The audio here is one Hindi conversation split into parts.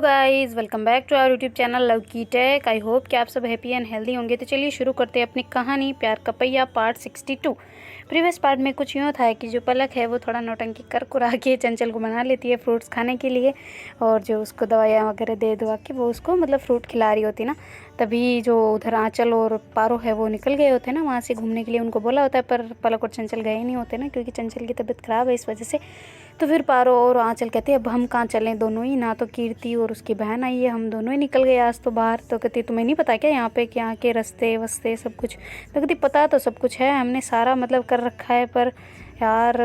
Guys, welcome back to our YouTube channel लवकी टेक। आई होप कि आप सब हैप्पी एंड हेल्दी होंगे। तो चलिए शुरू करते हैं अपनी कहानी प्यार का पहिया पार्ट 62। प्रीवियस पार्ट में कुछ यूँ था कि जो पलक है वो थोड़ा नौटंकी कर कुरा के चंचल को मना लेती है फ्रूट्स खाने के लिए, और जो उसको दवाइयाँ वगैरह दे दवा के वो उसको मतलब फ्रूट खिला रही होती ना। तभी जो उधर आंचल और पारो है वो निकल गए होते ना वहाँ से घूमने के लिए, उनको बोला होता है, पर पलक और चंचल गए नहीं होते ना, क्योंकि चंचल की तबीयत ख़राब है इस वजह से। तो फिर पारो और आंचल कहते हैं अब हम कहाँ चलें, दोनों ही ना, तो कीर्ति और उसकी बहन आई है, हम दोनों ही निकल गए आज तो बाहर। तो कहती तुम्हें नहीं पता क्या यहाँ पे कि यहाँ के रास्ते वस्ते सब कुछ? तो कहती पता तो सब कुछ है, हमने सारा मतलब कर रखा है, पर यार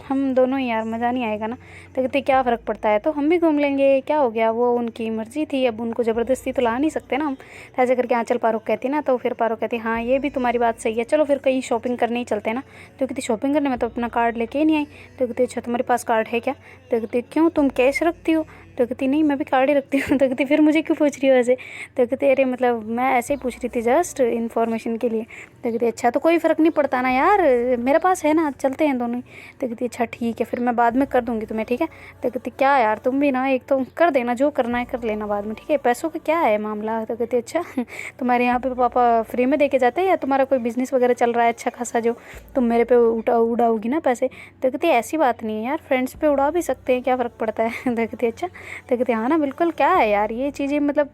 हम दोनों ही यार मज़ा नहीं आएगा ना। तो कहते क्या फ़र्क पड़ता है, तो हम भी घूम लेंगे, क्या हो गया, वो उनकी मर्ज़ी थी, अब उनको ज़बरदस्ती तो ला नहीं सकते ना हम। तो ऐसे करके आंचल पारो कहती ना, तो फिर पारो कहती हाँ ये भी तुम्हारी बात सही है, चलो फिर कहीं शॉपिंग करने ही चलते हैं ना। तो कहती शॉपिंग करने में तो अपना कार्ड लेके ही नहीं आई। तो कहती अच्छा तुम्हारे पास कार्ड है क्या? तो कहती क्यों, तुम कैश रखती हो? तो कहती नहीं मैं भी कार्ड ही रखती हूँ। तो कहती फिर मुझे क्यों पूछ रही हो ऐसे? तो कहती अरे मतलब मैं ऐसे ही पूछ रही थी जस्ट इन्फॉर्मेशन के लिए। तो कहती अच्छा तो कोई फ़र्क नहीं पड़ता ना यार, मेरे पास है ना, चलते हैं दोनों ही। तो कहती अच्छा ठीक है, फिर मैं बाद में कर दूँगी तुम्हें, ठीक है? तो कहती क्या यार तुम भी ना, एक तो कर देना जो करना है कर लेना बाद में, ठीक है, पैसों का क्या है मामला। तो कहती अच्छा तुम्हारे यहाँ पे पापा फ्री में दे के जाते हैं या तुम्हारा कोई बिज़नेस वगैरह चल रहा है अच्छा खासा जो तुम मेरे पे उड़ाओगी ना पैसे? तो कहती ऐसी बात नहीं है यार, फ्रेंड्स पे उड़ा भी सकते हैं, क्या फ़र्क पड़ता है। तो कहती अच्छा, तो कहती हाँ ना बिल्कुल, क्या है यार ये चीज़ें, मतलब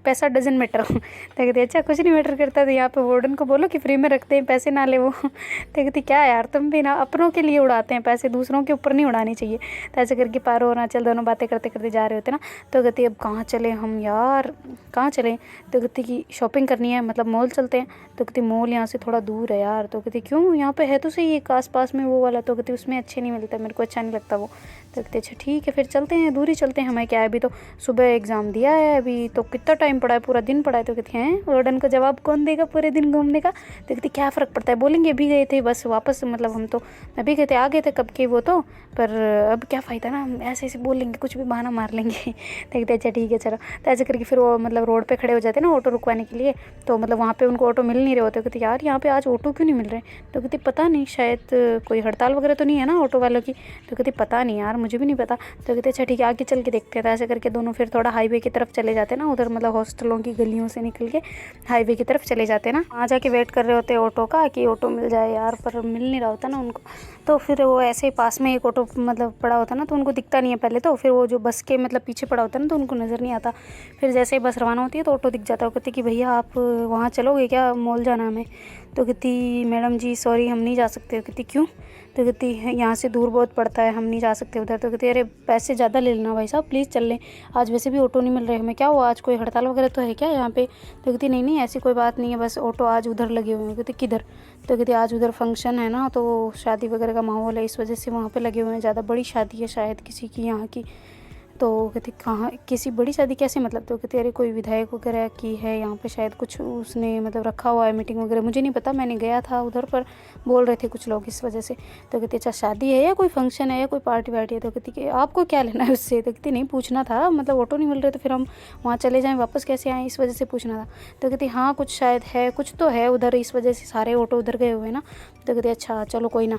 पैसा डजन मैटर। तो कहती अच्छा कुछ नहीं मैटर करता, तो यहाँ पे वार्डन को बोलो कि फ्री में रखते हैं, पैसे ना ले वो। तो कहती क्या यार तुम भी ना अपनों के लिए उड़ाते हैं पैसे, दूसरों के ऊपर नहीं उड़ाने चाहिए। तो ऐसे करके पारो और आंचल दोनों बातें करते करते जा रहे होते ना। तो कहती अब कहाँ चले हम यार, कहाँ चलें? तो कहती कि शॉपिंग करनी है, मतलब मॉल चलते हैं। तो कहती मॉल यहाँ से थोड़ा दूर है यार। तो कहती क्यों, यहाँ पे है तो सही एक आस पास में वो वाला। तो कहती उसमें अच्छे नहीं मिलता, मेरे को अच्छा नहीं लगता वो। तो कहते अच्छा ठीक है फिर चलते हैं, दूर ही चलते हैं, हमें क्या है, अभी तो सुबह एग्ज़ाम दिया है, अभी तो कितना टाइम पड़ा है, पूरा दिन पड़ा है। तो कहते हैं वार्डन को जवाब कौन देगा पूरे दिन घूमने का? तो कहती क्या फ़र्क पड़ता है, बोलेंगे अभी गए थे बस वापस, मतलब हम तो अभी गए थे, आ गए थे कब के वो तो, पर अब क्या फ़ायदा ना, हम ऐसे ऐसे बोलेंगे, कुछ भी बहाना मार लेंगे। तो कहते अच्छा ठीक है चलो। तो ऐसे करके फिर वो मतलब रोड पे खड़े हो जाते ना ऑटो रुकवाने के लिए। तो मतलब वहाँ पे उनको ऑटो मिल नहीं रहे होते। कहते यार यहाँ पे आज ऑटो क्यों नहीं मिल रहे? तो कहती पता नहीं, शायद कोई हड़ताल वगैरह तो नहीं है ना ऑटो वालों की। तो कहती पता नहीं यार, मुझे भी नहीं पता। तो कहते अच्छा ठीक है आगे चल के देखते हैं। तो ऐसे करके दोनों फिर थोड़ा हाईवे की तरफ चले जाते हैं ना, उधर मतलब हॉस्टलों की गलियों से निकल के हाईवे की तरफ चले जाते हैं ना। वहाँ जाके वेट कर रहे होते हैं ऑटो का कि ऑटो मिल जाए यार, पर मिल नहीं रहा होता ना उनको। तो फिर वो ऐसे ही पास में एक ऑटो मतलब पड़ा होता ना, तो उनको दिखता नहीं है पहले तो, फिर वो जो बस के मतलब पीछे पड़ा होता है ना, तो उनको नज़र नहीं आता। फिर जैसे ही बस रवाना होती है तो ऑटो दिख जाता है। वो कहती कि भैया आप वहाँ चलोगे क्या, मॉल जाना हमें? तो कहती मैडम जी सॉरी हम नहीं जा सकते। कहती क्यों? तो कहती यहाँ से दूर बहुत पड़ता है, हम नहीं जा सकते उधर। तो कहती अरे पैसे ज़्यादा ले लेना भाई साहब, प्लीज़ चल लें, आज वैसे भी ऑटो नहीं मिल रहे हमें, क्या हुआ आज कोई हड़ताल वगैरह तो है क्या यहाँ पे? तो कहती नहीं नहीं ऐसी कोई बात नहीं है, बस ऑटो आज उधर लगे हुए हैं। कहती किधर? तो कहती आज उधर फंक्शन है ना, तो शादी वगैरह का माहौल है, इस वजह से वहाँ पे लगे हुए हैं, ज़्यादा बड़ी शादी है शायद किसी की यहाँ की। तो कहती कहाँ किसी बड़ी शादी कैसे मतलब? तो कहती अरे कोई विधायक वगैरह की है यहाँ पे शायद, कुछ उसने मतलब रखा हुआ है मीटिंग वगैरह, मुझे नहीं पता, मैंने गया था उधर पर बोल रहे थे कुछ लोग इस वजह से। तो कहती अच्छा शादी है या कोई फंक्शन है या कोई पार्टी वार्टी है? तो कहती कि आपको क्या लेना है उससे? तो कहती नहीं पूछना था, मतलब ऑटो नहीं मिल रहे तो फिर हम वहाँ चले जाएँ, वापस कैसे आएँ, इस वजह से पूछना था। तो कहती हाँ कुछ शायद है, कुछ तो है उधर, इस वजह से सारे ऑटो उधर गए हुए हैं ना। तो कहती अच्छा चलो कोई ना,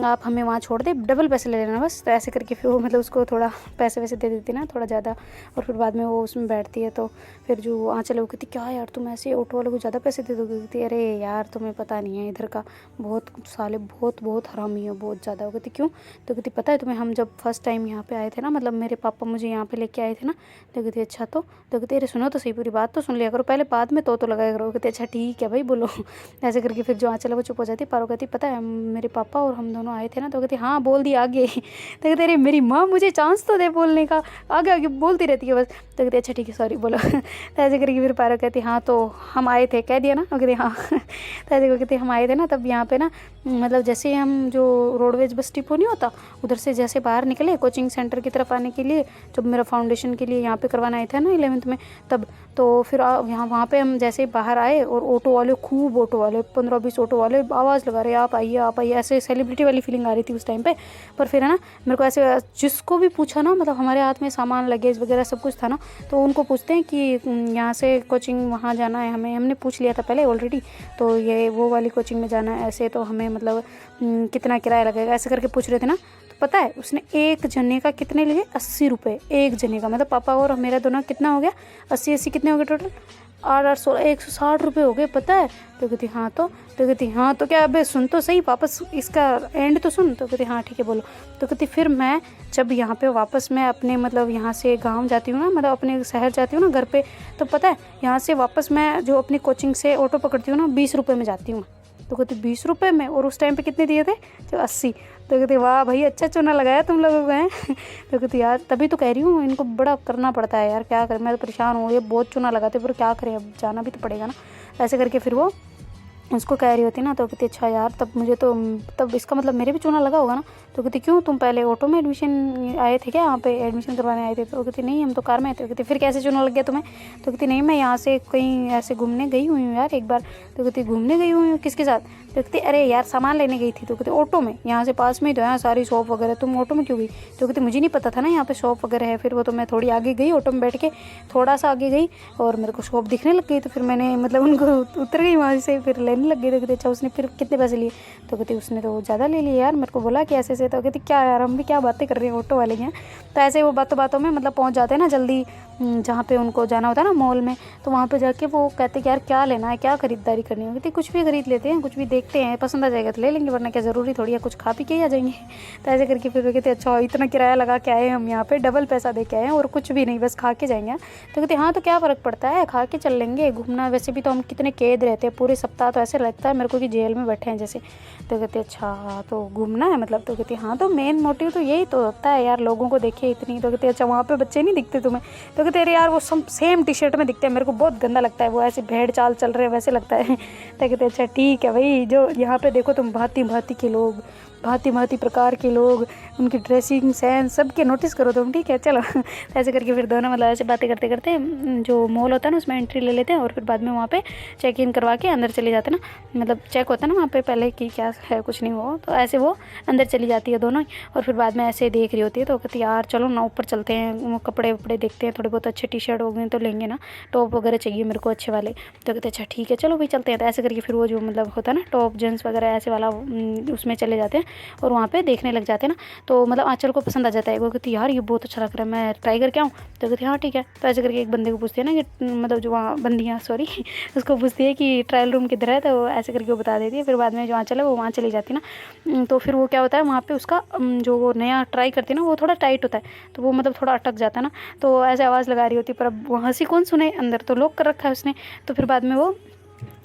आप हमें वहाँ छोड़ दे, डबल पैसे ले लेना बस। तो ऐसे करके फिर वो मतलब उसको थोड़ा पैसे वैसे दे देती ना, थोड़ा ज़्यादा, और फिर बाद में वो उसमें बैठती है। तो फिर जो आंचल वो कहती क्या यार तुम ऐसे ऑटो वालों को ज़्यादा पैसे दे दोगे? कहती अरे यार तुम्हें पता नहीं है इधर का, बहुत साले बहुत बहुत हरामी है, बहुत ज़्यादा। वो कहती क्यों? तो कहती पता है तुम्हें, हम जब फर्स्ट टाइम यहाँ पे आए थे ना, मतलब मेरे पापा मुझे यहाँ पे लेके आए थे ना। तो कहती अच्छा तो कहती अरे सुनो तो सही, पूरी बात तो सुन लिया करो पहले, बाद में तो लगाया करो। कहती अच्छा ठीक है भाई बोलो। ऐसे करके फिर जो आंचल है वो चुप हो जाती। पारो कहती पता है मेरे पापा और हम दोनों आए थे ना। तो कहती हाँ बोल दिया आगे। तो कहते अरे मेरी माँ मुझे चांस तो दे बोलने का, आगे आगे बोलती रहती है बस। तो कहती अच्छा ठीक है सॉरी बोलो। तो ऐसे करके फिर पारो कहती हाँ तो हम आए थे, कह दिया ना? वो कहती हाँ। तो ऐसे कहती हम आए थे ना तब यहाँ पे ना, मतलब जैसे हम जो रोडवेज बस डिपो नहीं होता, उधर से जैसे बाहर निकले कोचिंग सेंटर की तरफ आने के लिए, जब मेरा फाउंडेशन के लिए यहाँ पे करवाना आया था ना 11th में तब, तो फिर यहाँ वहाँ पे हम जैसे ही बाहर आए और ऑटो वाले, खूब ऑटो वाले 15-20 ऑटो वाले आवाज़ लगा रहे आप आइए, ऐसे सेलिब्रिटी वाली फीलिंग आ रही थी उस टाइम पे। पर फिर है ना मेरे को ऐसे जिसको भी पूछा ना, मतलब हमारे हाथ में सामान लगेज वगैरह सब कुछ था ना, तो उनको पूछते हैं कि यहाँ से कोचिंग वहाँ जाना है हमें, हमने पूछ लिया था पहले ऑलरेडी, तो ये वो वाली कोचिंग में जाना है ऐसे, तो हमें मतलब कितना किराया लगेगा ऐसे करके पूछ रहे थे ना। पता है उसने एक जने का कितने लिए, 80 रुपये एक जने का। मतलब पापा और मेरा दोनों कितना हो गया, 80 कितने हो गए टोटल, 8 16 160 रुपये हो गए, पता है। तो कहती हाँ तो कहती हाँ तो क्या, अबे सुन तो सही, वापस इसका एंड तो सुन। तो कहती हाँ ठीक है बोलो। तो कहती फिर मैं जब यहाँ पे वापस मैं अपने मतलब यहाँ से गांव जाती हूँ ना, मतलब अपने शहर जाती हूँ ना घर पे, तो पता है यहाँ से वापस मैं जो अपनी कोचिंग से ऑटो पकड़ती हूँ ना, 20 रुपये में जाती हूँ। तो कहती 20 रुपये में, और उस टाइम पे कितने दिए थे, जो 80। तो कहती वाह भाई अच्छा चूना लगाया तुम लोगों को हैं। तो कहती यार तभी तो कह रही हूँ, इनको बड़ा करना पड़ता है यार, क्या करें, मैं तो परेशान हूँ, ये बहुत चूना लगाते, पर क्या करें, अब जाना भी तो पड़ेगा ना। ऐसे करके फिर वो उसको कह रही होती ना। तो कहती अच्छा यार तब मुझे तो, तब इसका मतलब मेरे भी चूना लगा होगा ना। तो कहती क्यों, तुम पहले ऑटो में एडमिशन आए थे क्या, यहाँ पे एडमिशन करवाने आए थे। तो कहती नहीं हम तो कार में आए थे। तो कहती फिर कैसे चूना लग गया तुम्हें। तो कहती नहीं मैं यहाँ से कहीं ऐसे घूमने गई हुई हूँ यार एक बार। तो कहती घूमने गई हुई हूँ किसके साथ। तो कहती अरे यार सामान लेने गई थी। तो कहती ऑटो में, यहाँ से पास में ही तो है सारी शॉप वगैरह, तुम ऑटो में क्यों गई। तो कहती मुझे नहीं पता था ना यहाँ पे शॉप वगैरह है। फिर वो तो मैं थोड़ी आगे गई, ऑटो में बैठ के थोड़ा सा आगे गई और मेरे को शॉप दिखने लग गई। तो फिर मैंने मतलब उनको उतर गई वहाँ से, फिर लेने लग गई। तो कहती अच्छा उसने फिर कितने पैसे लिए। तो कहती उसने तो ज़्यादा ले लिए यार, मेरे को बोला कि ऐसे से। तो कहती क्या यार हम भी क्या बातें कर रहे हैं, ऑटो वाले हैं। तो ऐसे वो बातों बातों में मतलब पहुँच जाते हैं ना जल्दी जहाँ पे उनको जाना होता है ना मॉल में। तो वहाँ पे जाके वो कहते कि यार क्या लेना है, क्या खरीदारी करनी है। कहती कुछ भी खरीद लेते हैं, कुछ भी देखते हैं, पसंद आ जाएगा तो ले लेंगे, वरना क्या ज़रूरी थोड़ी है, कुछ खा पी के ही आ जाएंगे। तो ऐसे करके फिर वो कहते अच्छा इतना किराया लगा के आए हम यहाँ पे, डबल पैसा दे के आए हैं और कुछ भी नहीं, बस खा के जाएंगे। तो कहते हाँ तो क्या फ़र्क पड़ता है, खा के चल लेंगे घूमना, वैसे भी तो हम कितने कैद रहते हैं पूरे सप्ताह, तो ऐसे लगता है मेरे को कि जेल में बैठे हैं जैसे। तो कहते अच्छा तो घूमना है मतलब। तो कहती हाँ तो मेन मोटिव तो यही तो होता है यार, लोगों को देखे इतनी। तो कहते अच्छा वहाँ पे बच्चे नहीं दिखते तुम्हें। तो कहते अरे यार वो सेम टी शर्ट में दिखते हैं, मेरे को बहुत गंदा लगता है, वो ऐसे भेड़ चाल चल रहे हैं वैसे लगता है। तो कहते अच्छा ठीक है भाई, जो यहाँ पे देखो तुम भांति भांति के लोग, भांति भांति प्रकार के लोग, उनकी ड्रेसिंग सेंस सबके नोटिस करो तुम, ठीक है चलो। तो ऐसे करके फिर दोनों मतलब ऐसे बातें करते करते जो मॉल होता है ना उसमें एंट्री ले लेते हैं और फिर बाद में वहाँ पे चेक इन करवा के अंदर चले जाते हैं ना, मतलब चेक होता है ना वहाँ पे पहले कि क्या है कुछ नहीं हो। तो ऐसे वो अंदर चली जाती है दोनों और फिर बाद में ऐसे देख रही होती है। तो कहती यार चलो ना ऊपर चलते हैं, वो कपड़े वपड़े देखते हैं, थोड़े बहुत अच्छे टी शर्ट हो गए तो लेंगे ना, टॉप वगैरह चाहिए मेरे को अच्छे वाले। तो कहते अच्छा ठीक है चलो भाई चलते हैं। तो ऐसे करके फिर वो जो मतलब होता है ना टॉप जींस वगैरह ऐसे वाला उसमें चले जाते हैं और वहाँ पे देखने लग जाते हैं ना। तो मतलब आंचल को पसंद आ जाता है, वो कहती यार ये बहुत अच्छा लग रहा है, मैं ट्राई करके आऊँ। तो कहती हाँ ठीक है। तो ऐसे करके एक बंदे को पूछती है ना कि मतलब जो वहाँ बंदियाँ सॉरी उसको पूछती है कि ट्रायल रूम किधर है। तो ऐसे करके वो बता देती है। फिर बाद में जो आंचल है वो वहाँ चली जाती है ना। तो फिर वो क्या होता है वहाँ पे उसका जो वो नया ट्राई करती है ना वो थोड़ा टाइट होता है, तो वो मतलब थोड़ा अटक जाता है ना। तो ऐसे आवाज़ लगा रही होती है, पर अब वो हंसी कौन सुने, अंदर तो लॉक कर रखा है उसने। तो फिर बाद में वो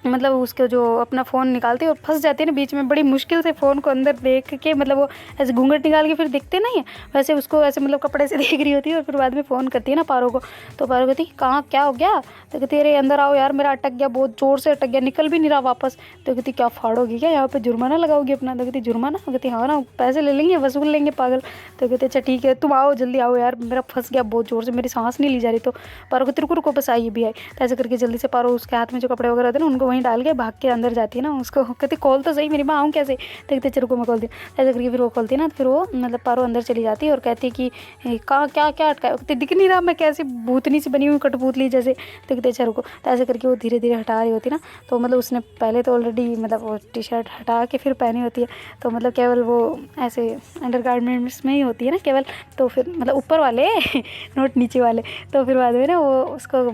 मतलब उसके जो अपना फ़ोन निकालती है और फंस जाती है ना बीच में, बड़ी मुश्किल से फ़ोन को अंदर देख के मतलब वो ऐसे घूंघट निकाल के फिर दिखते नहीं है वैसे उसको ऐसे मतलब कपड़े से देख रही होती है। और फिर बाद में फ़ोन करती है ना पारो को। तो पारो कहती कहाँ क्या हो गया। तो कहती अरे अंदर आओ यार मेरा अटक गया, बहुत ज़ोर से अटक गया, निकल भी नहीं रहा वापस। तो कहती क्या फाड़ोगी क्या, यहाँ पे जुर्माना लगाओगी अपना। तो कहती जुर्माना। कहती हाँ ना पैसे ले लेंगे, वसूल लेंगे पागल। तो कहते अच्छा ठीक है तुम आओ जल्दी आओ यार, मेरा फंस गया बहुत ज़ोर से, मेरी सांस नहीं ली जा रही। तो पारो कहती रुको रुको बस आई भी आई। तो ऐसे करके जल्दी से पारो उसके हाथ में जो कपड़े वगैरह थे ना उनको वहीं डाल के भाग के अंदर जाती है ना। उसको कहती खोल तो सही मेरी माँ, आऊँ कैसे। देखते चलो को मैं खोलती हूँ। ऐसे करके फिर वो खोलती है ना, फिर वो मतलब पारो अंदर चली जाती है और कहती है कि कहाँ क्या क्या अटका है। कहती दिख नहीं रहा मैं कैसे भूतनी सी बनी हुई कठपुतली जैसे। तो कहते अच्छा रुको। तो ऐसे करके वो धीरे धीरे हटा रही होती ना। तो मतलब उसने पहले तो ऑलरेडी मतलब वो टी शर्ट हटा के फिर पहनी होती है, तो मतलब केवल वो ऐसे अंडर गारमेंट्स में ही होती है ना केवल। तो फिर मतलब ऊपर वाले नोट नीचे वाले। तो फिर बाद में ना वो उसको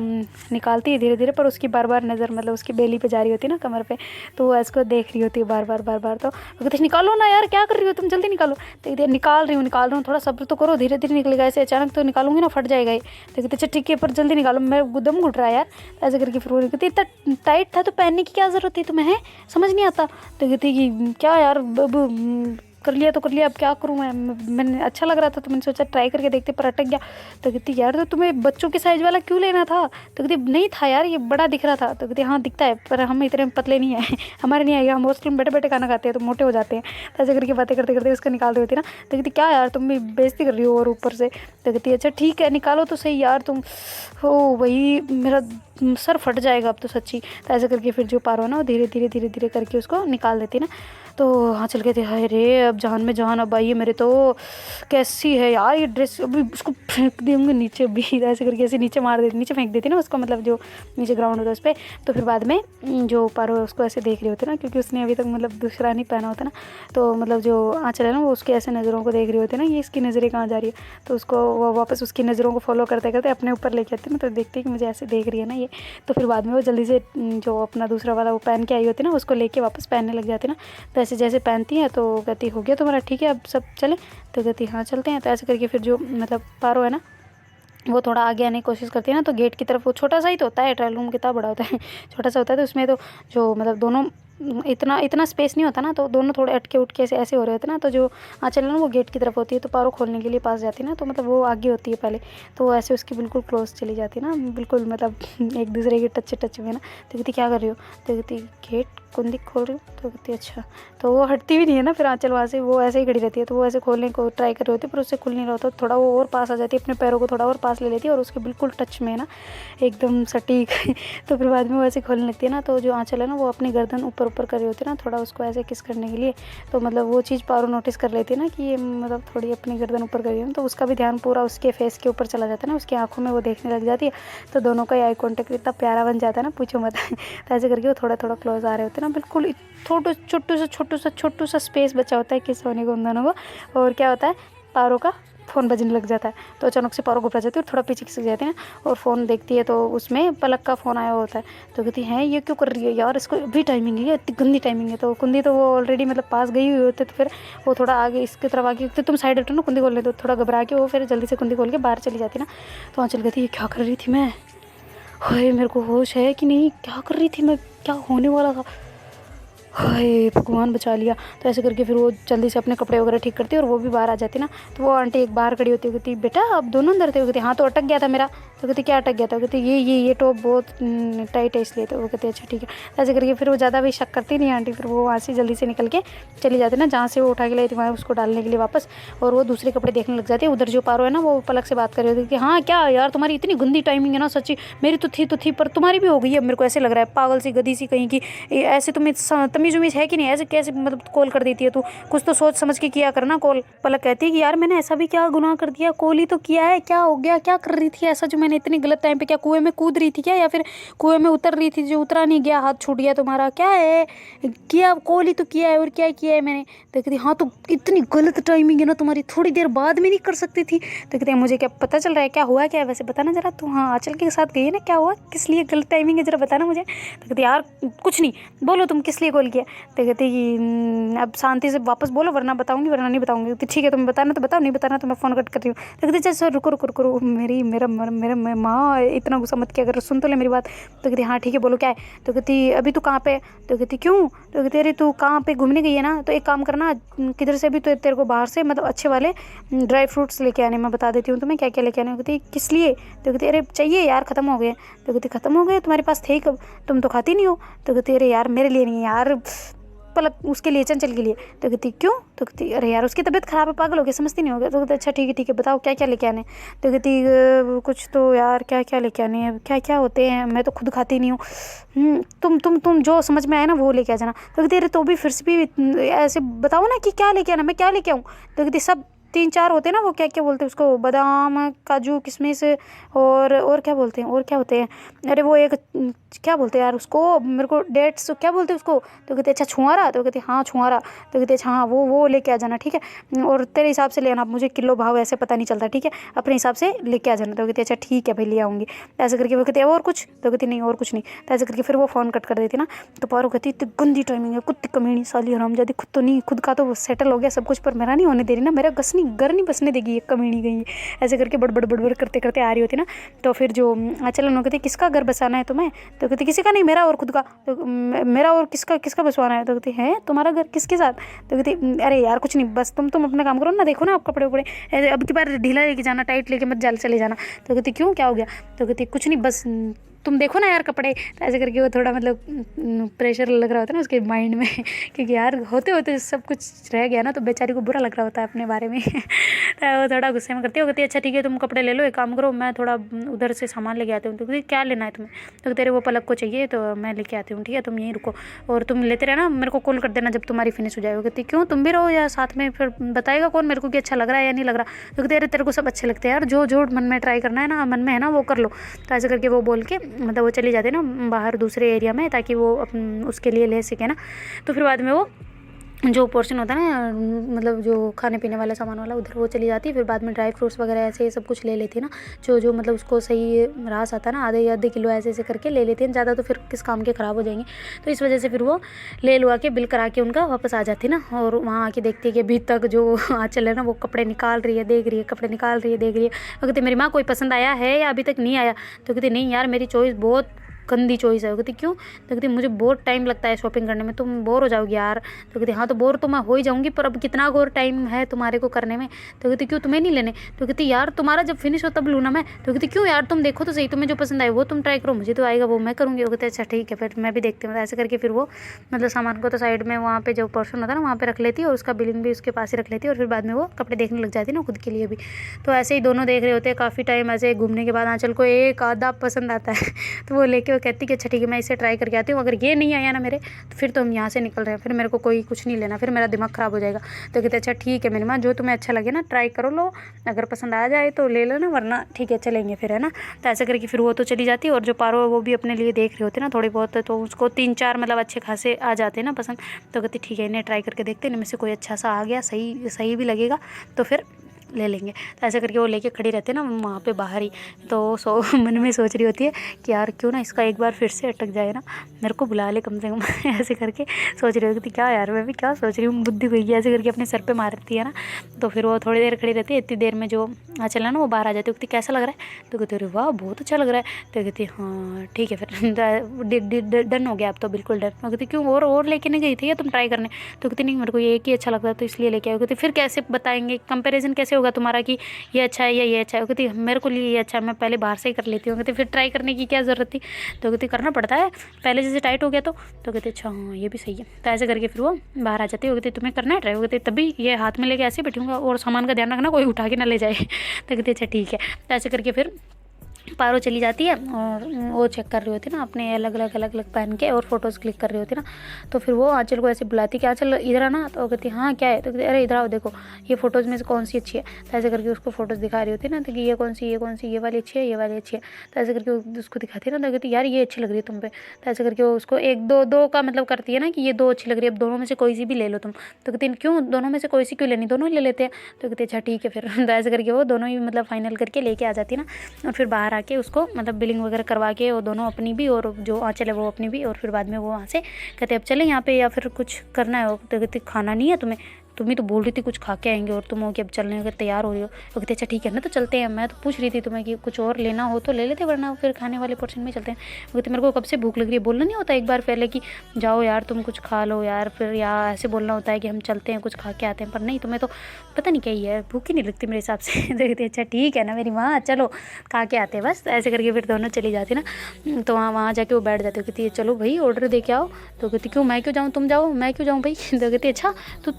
निकालती है धीरे धीरे, पर उसकी बार बार नज़र मतलब उसकी बेली पे जा रही होती है ना कमर पे। तो वो इसको देख रही होती है बार बार। तो कहते निकालो ना यार क्या कर रही हो तुम, जल्दी निकालो। तो कहते निकाल रही हूँ थोड़ा सब्र तो करो, धीरे धीरे निकलेगा, ऐसे अचानक तो निकालूंगी ना फट जाएगा ये। तो कहते अच्छा ठीक है पर जल्दी निकालो, मैं गुदम घुट रहा है यार। ऐसे करके फिर वो कहती इतना टाइट था तो पहनने की क्या ज़रूरत थी तुम्हें, है समझ नहीं आता। तो कहती कि क्या यार अब कर लिया तो कर लिया, अब क्या करूँ मैंने अच्छा लग रहा था तो मैंने सोचा ट्राई करके देखते, पर अटक गया। तो कहती यार तो तुम्हें बच्चों के साइज़ वाला क्यों लेना था। तो कहती नहीं था यार ये बड़ा दिख रहा था। तो कहती हाँ दिखता है पर हम इतने पतले नहीं हैं हमारे नहीं आएगा, हम हॉस्टल में बैठे बैठे खाना खाते हैं तो मोटे हो जाते हैं। तो ऐसे करके बातें करते करते उसको निकाल रही होती ना। तो कहती क्या यार तुम भी बेइज्जती कर रही हो और ऊपर से। तो कहती अच्छा ठीक है निकालो तो सही यार तुम। हो वही मेरा सर फट जाएगा अब तो सच्ची। तो ऐसे करके फिर जो पारो है ना वो धीरे धीरे धीरे धीरे करके उसको निकाल देती ना। तो हाँ चल गए थे, हाय रे अब जान में जान अब आई है मेरे, तो कैसी है यार ये ड्रेस, अभी उसको फेंक दूँगी नीचे भी। ऐसे करके ऐसे नीचे मार देती, नीचे फेंक देती ना उसको, मतलब जो नीचे ग्राउंड होता है उस पर। तो फिर बाद में जो पारो है उसको ऐसे देख रही होती ना, क्योंकि उसने अभी तक मतलब दूसरा नहीं पहना होता ना, तो मतलब जो आँचल है ना वो उसके ऐसे नज़रों को देख रही होती है ना, ये इसकी नज़रें कहाँ जा रही है। तो उसको वो वापस उसकी नज़रों को फॉलो करते करते अपने ऊपर लेके आती है ना, तो देखती है कि मुझे ऐसे देख रही है ना ये। तो फिर बाद में वो जल्दी से जो अपना दूसरा वाला वो पहन के आई होती है ना, उसको लेके वापस पहनने लग जाती है ना। तो ऐसे जैसे पहनती है तो कहती हो गया तुम्हारा ठीक है अब सब चले, तो कहती हाँ चलते हैं। तो ऐसे करके फिर जो मतलब पारो है ना वो थोड़ा आगे आने की कोशिश करती है ना, तो गेट की तरफ, वो छोटा सा ही तो होता है, ट्रायल रूम कितना बड़ा होता है, छोटा सा होता है, तो उसमें तो जो मतलब दोनों इतना स्पेस नहीं होता ना, तो दोनों थोड़े अटके उटके ऐसे हो रहे होते ना। तो जो आँचल है ना वो गेट की तरफ होती है, तो पारो खोलने के लिए पास जाती है ना, तो मतलब वो आगे होती है पहले, तो ऐसे उसकी बिल्कुल क्लोज चली जाती है ना, बिल्कुल मतलब एक दूसरे के टच में ना। तो कहती क्या कर रही हो, तो कहती गेट कुंदी खोल रही हूँ। तो कहती अच्छा, तो वो हटती भी नहीं है ना फिर आँचल वहाँ से, वो ऐसे ही खड़ी रहती है। तो वो ऐसे खोलने को ट्राई कर रही होती है पर उससे खुल नहीं रहा होता, थोड़ा वो और पास आ जाती है, अपने पैरों को थोड़ा और पास ले लेती है और उसके बिल्कुल टच में है ना, एकदम सटीक। तो फिर बाद में वो ऐसे खोलने लगती है ना, तो जो आँचल है ना वो अपनी गर्दन ऊपर ऊपर कर रही होती है ना, थोड़ा उसको ऐसे किस करने के लिए। तो मतलब वो चीज़ पारो नोटिस कर लेती है ना कि ये मतलब थोड़ी अपनी गर्दन ऊपर कर रही है, तो उसका भी ध्यान पूरा उसके फेस के ऊपर चला जाता है ना, उसकी आंखों में वो देखने लग जाती है। तो दोनों का आई कॉन्टेक्ट इतना प्यारा बन जाता है ना, पूछो मत। तो ऐसे करके वो थोड़ा थोड़ा क्लोज आ रहे होते हैं ना, बिल्कुल छोटू सा स्पेस बचा होता है किस होने को उन दोनों को। और क्या होता है, पारो का फ़ोन बजने लग जाता है, तो अचानक से पारो घबरा जाती है और थोड़ा पीछे खिसक जाती है ना, और फ़ोन देखती है तो उसमें पलक का फ़ोन आया होता है। तो कहती है ये क्यों कर रही है यार, इसको अभी टाइमिंग है, इतनी गंदी टाइमिंग है। तो कुंदी तो वो ऑलरेडी मतलब पास गई हुई होती है, तो फिर वो थोड़ा आगे इसकी तरफ आगे, तो तुम साइड हटो ना कुंदी खोल ले, तो थोड़ा घबरा के वो फिर जल्दी से कुंदी खोल के बाहर चली जाती ना। तो आँचल कहती है ये क्या कर रही थी मैं, हाय मेरे को होश है कि नहीं, क्या कर रही थी मैं, क्या होने वाला था, हाय भगवान बचा लिया। तो ऐसे करके फिर वो जल्दी से अपने कपड़े वगैरह ठीक करती है और वो भी बाहर आ जाती ना। तो वो आंटी एक बाहर खड़ी होती है, कहती बेटा आप दोनों अंदर थे, कहती हाँ तो अटक गया था मेरा। तो कहती क्या अटक गया था, कहती ये टॉप बहुत टाइट है इसलिए। तो वो कहते अच्छा ठीक है। ऐसे करके फिर वो ज़्यादा भी शक करती नहीं आंटी, फिर वो वहाँ से जल्दी से निकल के चली जाती ना, जहाँ से वो उठा के लाई थी वहाँ उसको डालने के लिए वापस, और वो दूसरे कपड़े देखने लग जाती है। उधर जो पारो है ना वो पलक से बात कर रही होती है कि हाँ क्या यार तुम्हारी इतनी गंदी टाइमिंग है ना, सच्ची मेरी तो थी पर तुम्हारी भी हो गई है, मेरे को ऐसे लग रहा है, पागल सी गधी सी कहीं की, ऐसे तुम्हें तमीज़ उमीज़ है कि नहीं, ऐसे कैसे मतलब कॉल कर देती है तू, कुछ तो सोच समझ के किया करना कॉल। पलक कहती है कि यार मैंने ऐसा भी क्या गुनाह कर दिया, कॉल ही तो किया है, क्या हो गया, क्या कर रही थी ऐसा जो मैंने इतनी गलत टाइम पे, क्या कुएं में कूद रही थी क्या, या फिर कुएं में उतर रही थी जो उतरा नहीं गया, हाथ छूट गया तुम्हारा, क्या है किया, कॉल ही तो किया है और क्या किया है मैंने। तो कहती हाँ तो इतनी गलत टाइमिंग है ना तुम्हारी, थोड़ी देर बाद में नहीं कर सकती थी। तो कहती है मुझे क्या पता चल रहा है, क्या हुआ क्या है वैसे बताना जरा, तू हाँ आंचल के साथ गई है ना, क्या हुआ किस लिए गलत टाइमिंग है जरा बताना मुझे। तो कहती यार कुछ नहीं, बोलो तुम किस लिए कॉल किया। तो कहती कि अब शांति से वापस बोलो वरना बताऊंगी वरना नहीं बताऊंगी। तो ठीक है तुम्हें बताना तो बताओ, नहीं बताना तो मैं फ़ोन कट कर रही हूँ। तो कहती चल सर रुको रुको रुको, मेरा माँ इतना गुस्सा मत किया अगर सुन तो ले मेरी बात। तो कहती हाँ ठीक है बोलो क्या है। तो कहती अभी तू कहाँ पे। तो कहती क्यों। तो कहती अरे तू कहाँ पे घूमने गई है ना, तो एक काम करना किधर से भी तो तेरे को बाहर से मतलब अच्छे वाले ड्राई फ्रूट्स लेके आने, मैं बता देती हूँ तुम्हें क्या क्या लेके आने। कहती किस लिए। तो कहती अरे चाहिए यार ख़त्म हो गए। तो कहती ख़त्म हो गए, तुम्हारे पास थे ही कब, तुम तो खाती नहीं हो। तो कहती अरे यार मेरे लिए नहीं यार, पलक उसके लिए चंचल के लिए। तो कहती क्यों। तो कहती अरे यार उसकी तबीयत ख़राब है, पागल हो गया, समझती नहीं हो गया। तो कहती अच्छा ठीक है बताओ क्या क्या लेके आने। तो कहती कुछ तो यार क्या क्या लेके आने हैं, क्या क्या होते हैं, मैं तो खुद खाती नहीं हूँ, तुम जो समझ में आए ना वो लेके आ जाना। तो कहती अरे तो भी फिर से भी ऐसे बताओ ना कि क्या लेके आना, मैं क्या लेके आऊँ। तो कहती सब 3-4 होते हैं ना, वो क्या क्या बोलते हैं उसको, बादाम काजू किशमिश और क्या बोलते हैं, और क्या होते हैं, अरे वो एक क्या बोलते हैं यार उसको, मेरे को डेट्स क्या बोलते हैं उसको। तो कहते अच्छा छुआरा। तो कहते हाँ छुआरा। तो कहते अच्छा हाँ वो लेके आ जाना ठीक है, और तेरे हिसाब से लेना, मुझे किलो भाव ऐसे पता नहीं चलता ठीक है, अपने हिसाब से लेके आ जाना। तो कहते अच्छा ठीक है भाई ले आऊँगी। ऐसे करके वो कहते और कुछ। तो कहती नहीं और कुछ नहीं। तो ऐसे करके फिर वो फ़ोन कट कर देती ना। तो पारो कहती इतनी गंदी टाइमिंग है, कुत्ती कमीनी साली हरामजादी, खुद तो नहीं, खुद का तो सेटल हो गया सब कुछ पर मेरा नहीं होने दे रही ना, मेरा घर नहीं बसने देगी ये कमीनी गई। ऐसे करके बड़बड़ करते करते आ रही होती ना। तो फिर जो आंचल उन्होंने कहती किसका घर बसाना है तुम्हें। तो कहती किसी का नहीं, मेरा और खुद का। तो मेरा और किसका बसवाना है। तो कहती है तुम्हारा घर किसके साथ। तो कहती अरे यार कुछ नहीं, बस तुम अपना काम करो ना, देखो ना आप कपड़े उपड़े अब की बार ढीला लेके जाना, टाइट लेके मत जाल चले जाना। तो कहती क्यों क्या हो गया। तो कहती कुछ नहीं बस तुम देखो ना यार कपड़े। तो ऐसे करके वो थोड़ा मतलब प्रेशर लग रहा होता है ना उसके माइंड में क्योंकि यार होते होते सब कुछ रह गया ना, तो बेचारी को बुरा लग रहा होता है अपने बारे में तो वो थोड़ा गुस्से में करती है, वो कहती है अच्छा ठीक है तुम कपड़े ले लो, एक काम करो मैं थोड़ा उधर से सामान लेके आती हूँ। तो कहती क्या लेना है तुम्हें? तो तेरे वो पलक को चाहिए तो मैं लेके आती हूँ, ठीक है तुम यहीं रुको और तुम लेते रहना, मेरे को कॉल कर देना जब तुम्हारी फिनिश हो जाए। वो कहती क्यों तुम भी रहो या साथ में, फिर बताएगा कौन मेरे को कि अच्छा लग रहा है या नहीं लग रहा। तो कहते अरे तेरे को सब अच्छे लगते हैं यार, जो जो मन में ट्राई करना है ना, मन में है ना वो कर लो। तो ऐसे करके वो बोल के मतलब वो चली जाती है ना बाहर दूसरे एरिया में, ताकि वो उसके लिए ले सके ना। तो फिर बाद में वो जो पोर्शन होता है ना मतलब जो खाने पीने वाला सामान वाला, उधर वो चली जाती है। फिर बाद में ड्राई फ्रूट्स वगैरह ऐसे सब कुछ ले लेती है ना, जो जो मतलब उसको सही रास आता है ना, आधे आधे किलो ऐसे ऐसे करके ले लेती है, ज़्यादा तो फिर किस काम के ख़राब हो जाएंगे। तो इस वजह से फिर वो ले लुआ के बिल करा के उनका वापस आ जाती है ना, और वहाँ आके देखती है कि अभी तक जो आँचल है ना वो कपड़े निकाल रही है, देख रही है, कपड़े निकाल रही है, देख रही है। वो कहती मेरी माँ कोई पसंद आया है या अभी तक नहीं आया? तो कहती नहीं यार मेरी चॉइस बहुत गंदी चॉइस है। वो कहती क्यों? तो कहती मुझे बहुत टाइम लगता है शॉपिंग करने में, तुम बोर हो जाओगी यार। तो कहती हाँ तो बोर तो मैं हो ही जाऊँगी, पर अब कितना और टाइम है तुम्हारे को करने में? तो कहती क्यों तुम्हें नहीं लेने? तो कहती यार तुम्हारा जब फिनिश हो तब लूँ ना मैं। तो कहती क्यों यार तुम देखो तो सही, तुम्हें जो पसंद आए वो तुम ट्राई करो, मुझे तो आएगा वो मैं करूँगी। वो कहते अच्छा ठीक है फिर मैं भी देखती हूँ। ऐसे करके फिर वो मतलब सामान को तो साइड में वहाँ पे जो पर्सन होता है ना वहाँ पे रख लेती है, और उसका बिलिंग भी उसके पास ही रख लेती है, और फिर बाद में वो कपड़े देखने लग जाती है ना खुद के लिए भी। तो ऐसे ही दोनों देख रहे होते हैं काफ़ी टाइम। ऐसे घूमने के बाद आंचल को एक आधा पसंद आता है तो वो लेके वो कहती कि अच्छा ठीक है मैं इसे ट्राई करके आती हूँ, अगर ये नहीं आया ना मेरे तो फिर तो हम यहाँ से निकल रहे हैं, फिर मेरे को कोई कुछ नहीं लेना, फिर मेरा दिमाग ख़राब हो जाएगा। तो कहते अच्छा ठीक है मेरी माँ, जो तुम्हें अच्छा लगे ना ट्राई करो लो, अगर पसंद आ जाए तो ले लो ना, वरना ठीक है चलेंगे फिर, है ना। तो ऐसा करके फिर वो तो चली जाती है, और जो पारो है वो भी अपने लिए देख रहे होते ना थोड़े बहुत, तो उसको 3-4 मतलब अच्छे खासे आ जाते हैं ना पसंद। तो कहती ठीक है इन्हें ट्राई करके देखते हैं, इनमें से कोई अच्छा सा आ गया सही सही भी लगेगा तो फिर ले लेंगे। तो ऐसे करके वो लेके खड़ी रहती है ना वहाँ पे बाहर ही। तो मन में सोच रही होती है कि यार क्यों ना इसका एक बार फिर से अटक जाए ना, मेरे को बुला ले कम से कम ऐसे करके सोच रही होती क्या यार मैं भी क्या सोच रही हूँ, बुद्धि हुई है ऐसे करके अपने सर पे मारती है ना। तो फिर वो थोड़ी देर खड़ी रहती है, इतनी देर में जो चला ना वो बाहर आ जाती है। कहती कैसा लग रहा है? तो कहती अरे वाह बहुत अच्छा लग रहा है। तो कहती हाँ ठीक है फिर डन हो गया अब तो बिल्कुल डन। कहती क्यों और लेके नहीं गई थी या तुम ट्राई करने? तो कहती नहीं मेरे को ये एक ही अच्छा लगता है तो इसलिए लेके आई। कहती फिर कैसे बताएंगे, कंपेरिजन कैसे होगा तुम्हारा कि ये अच्छा है या ये अच्छा है? कहती मेरे को लिए ये अच्छा है, मैं पहले बाहर से ही कर लेती हूँ। कहती फिर ट्राई करने की क्या ज़रूरत थी? तो कहती करना पड़ता है पहले जैसे टाइट हो गया तो कहती अच्छा हाँ ये भी सही है। तो ऐसे करके फिर वो बाहर आ जाती है। वो कहती तुम्हें करना है ट्राई? वो कहती तभी ये हाथ में लेके ऐसे बैठूंगा, और सामान का ध्यान रखना कोई उठा के ना ले जाए तो कहती अच्छा ठीक है। तो ऐसे करके फिर पारो चली जाती है, और वो चेक कर रही होती है ना अपने अलग अलग पहन के, और फोटोज़ क्लिक कर रही होती है ना। तो फिर वो आंचल को ऐसे बुलाती कि आंचल इधर आना। तो कहती हाँ क्या है? तो कहती अरे इधर आओ देखो ये फ़ोटोज़ में से कौन सी अच्छी है। तो ऐसे करके उसको फ़ोटोज़ दिखा रही होती है ना, तो कि ये कौन सी ये वाली अच्छी है, ये वाली अच्छी है। तो ऐसे करके उसको दिखाती है ना, तो कहती यार ये अच्छी लग रही है तुम पे। तो ऐसे करके वो उसको एक दो का मतलब करती है ना कि ये दो अच्छी लग रही है, अब दोनों में से कोई सी भी ले लो तुम। तो कहती क्यों दोनों में से कोई सी क्यों लेनी, दोनों ही ले लेते हैं। तो कहती अच्छा ठीक है फिर तो ऐसे करके वो दोनों ही मतलब फाइनल करके लेके आ जाती है ना, और फिर बाहर आके उसको मतलब बिलिंग वगैरह करवा के वो दोनों अपनी भी और जो आंचल है वो अपनी भी, और फिर बाद में वो वहाँ से कहते अब चले यहाँ पे या फिर कुछ करना है। तो कहते खाना नहीं है तुम्हें, तुम ही तो बोल रही थी कुछ खा के आएंगे और तुम हो कि अब चलने के तैयार हो रही हो। वो कहते अच्छा ठीक है ना तो चलते हैं, मैं तो पूछ रही थी तुम्हें कि कुछ और लेना हो तो ले लेते, वरना फिर खाने वाले पोर्शन में चलते हैं। वो कहते मेरे को कब से भूख लग रही है, बोलना नहीं होता एक बार पहले कि जाओ यार तुम कुछ खा लो यार, फिर या ऐसे बोलना होता है कि हम चलते हैं कुछ खा के आते हैं, पर नहीं तुम्हें तो पता नहीं क्या ही है, भूख ही नहीं लगती मेरे हिसाब से तो कहती अच्छा ठीक है ना मेरी माँ चलो खा के आते हैं बस। ऐसे करके फिर दोनों चली जाती ना, तो वहाँ जाके वो बैठ जाती। कहती है चलो भाई ऑर्डर दे के आओ। तो कहती क्यों मैं क्यों जाऊँ, तुम जाओ, मैं क्यों जाऊँ भाई तो कहती अच्छा तो